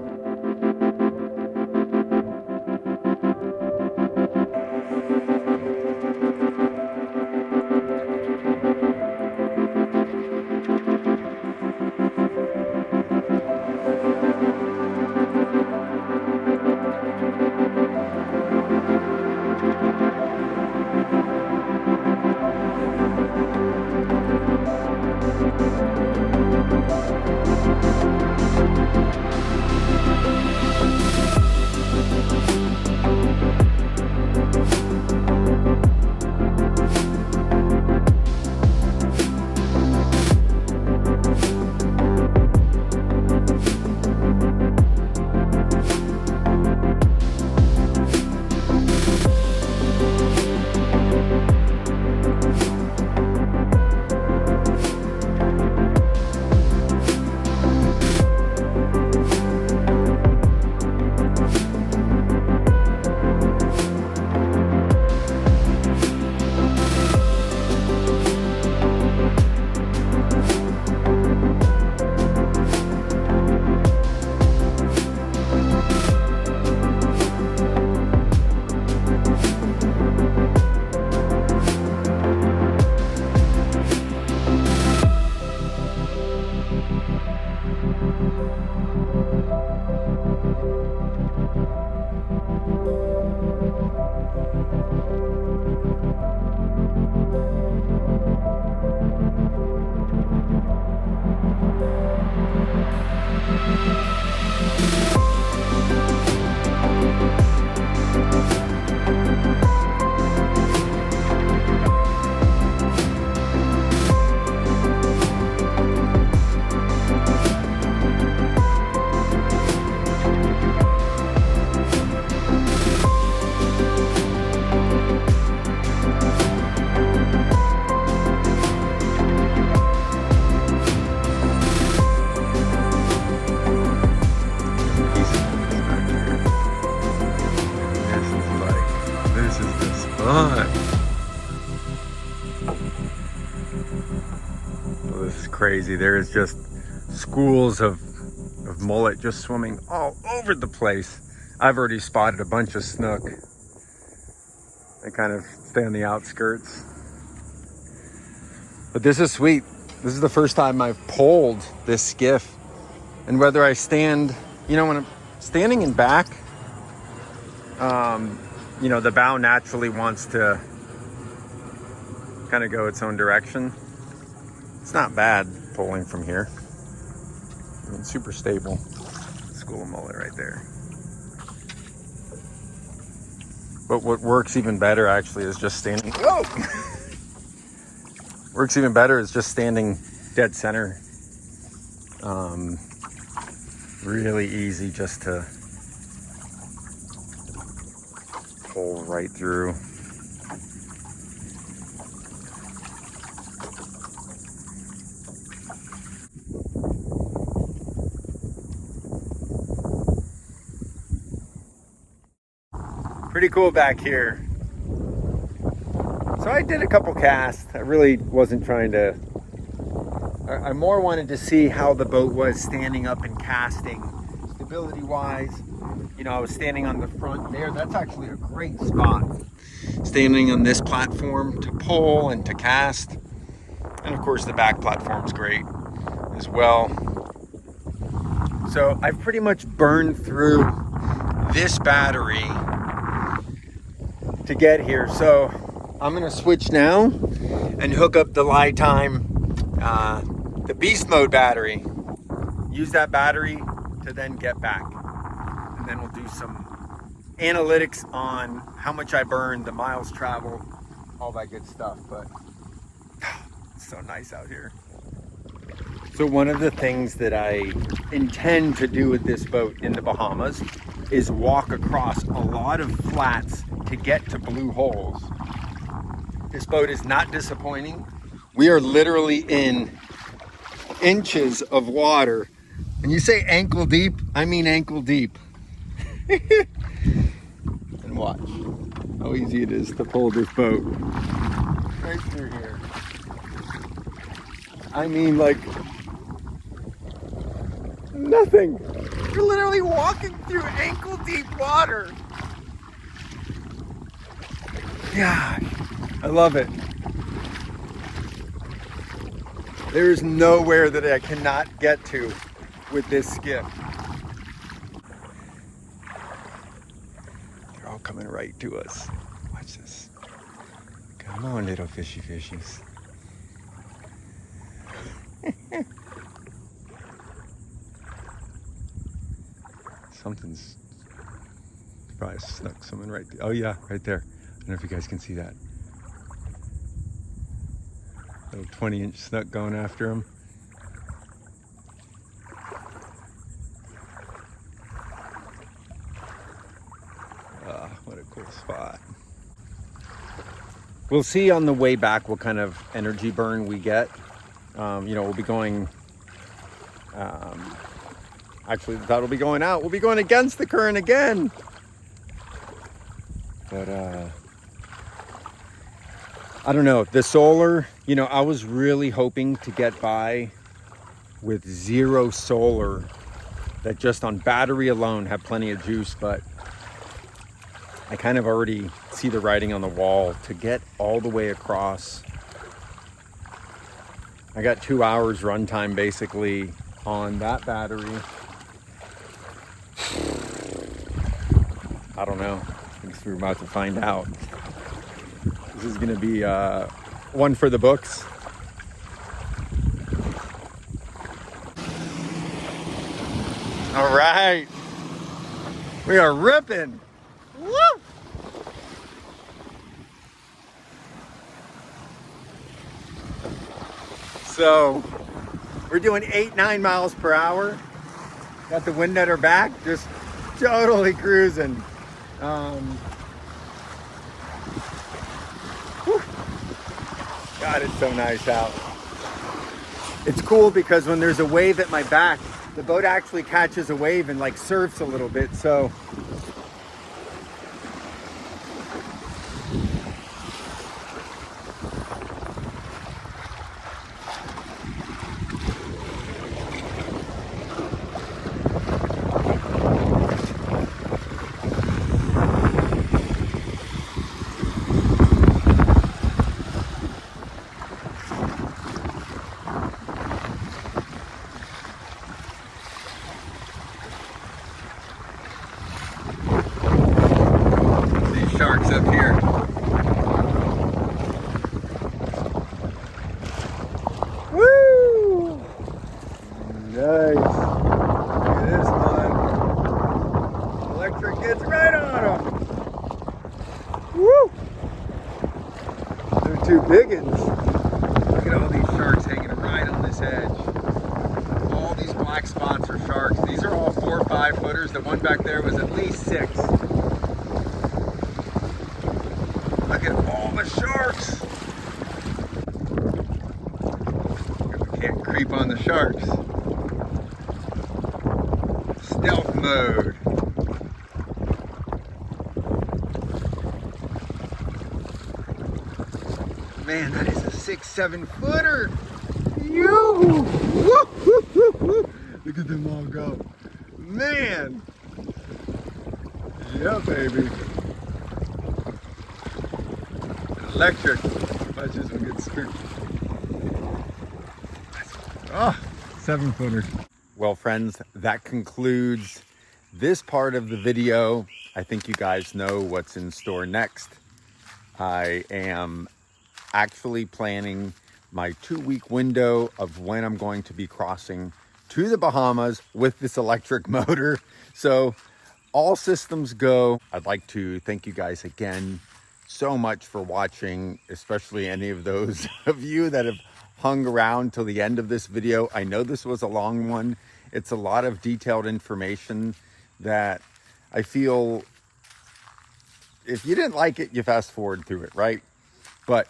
Oh, this is crazy. There is just schools of mullet just swimming all over the place. I've already spotted a bunch of snook. They kind of stay on the outskirts. But this is sweet. This is the first time I've poled this skiff. And whether I stand, you know, when I'm standing in back, you know, the bow naturally wants to kind of go its own direction. It's not bad pulling from here. I mean, super stable. School of mullet right there. But what works even better actually is just standing. Whoa! Works even better is just standing dead center. Really easy just to pull right through. Pretty cool back here. So I did a couple casts. I really wasn't trying to, I more wanted to see how the boat was standing up and casting, stability wise. You know, I was standing on the front there. That's actually a great spot. Standing on this platform to pull and to cast. And of course the back platform's great as well. So I've pretty much burned through this battery to get here. So I'm gonna switch now and hook up the Lifetime, the beast mode battery. Use that battery to then get back. And then we'll do some analytics on how much I burned, the miles traveled, all that good stuff. But it's so nice out here. So one of the things that I intend to do with this boat in the Bahamas is walk across a lot of flats to get to blue holes. This boat is not disappointing. We are literally in inches of water. And you say ankle deep, I mean ankle deep. And watch how easy it is to pull this boat right through here. I mean, like, nothing. You're literally walking through ankle deep water. Gosh, I love it. There's nowhere that I cannot get to with this skiff. They're all coming right to us. Watch this. Come on, little fishy fishies. Something's probably snuck someone right there. Oh yeah, right there. I don't know if you guys can see that. Little 20-inch snook going after him. What a cool spot. We'll see on the way back what kind of energy burn we get. You know, we'll be going, actually that'll be going out. We'll be going against the current again. But I don't know, the solar, you know, I was really hoping to get by with zero solar, that just on battery alone have plenty of juice, but I kind of already see the writing on the wall to get all the way across. I got 2 hours runtime basically on that battery. I don't know. I guess we're about to find out. This is gonna be one for the books. All right, we are ripping. Woo! So we're doing 8-9 miles per hour. Got the wind at our back, just totally cruising. Whew. God, it's so nice out. It's cool because when there's a wave at my back, the boat actually catches a wave and like surfs a little bit. So these sharks up here. Woo! Nice. Look at this one. Electric gets right on them. Woo! They're two big ones. Look at all these sharks hanging right on this edge. All these black spots are sharks. These are all 4 or 5 footers. The one back there was at least 6. Look at all the sharks. We can't creep on the sharks. Stealth mode. Man, that is a 6-7 footer. Yoo! Woo, woo, woo, woo. Look at them all go. Man. Yeah, baby. Electric. Watch this one get screwed. Oh, 7 footer. Well, friends, that concludes this part of the video. I think you guys know what's in store next. I am actually planning my 2-week window of when I'm going to be crossing to the Bahamas with this electric motor. So all systems go. I'd like to thank you guys again so much for watching, especially any of those of you that have hung around till the end of this video. I know this was a long one. It's a lot of detailed information that I feel if you didn't like it, you fast forward through it, right? But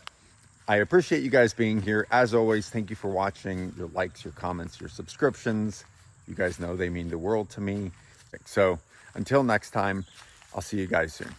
I appreciate you guys being here. As always, thank you for watching. Your likes, your comments, your subscriptions. You guys know they mean the world to me. So until next time, I'll see you guys soon.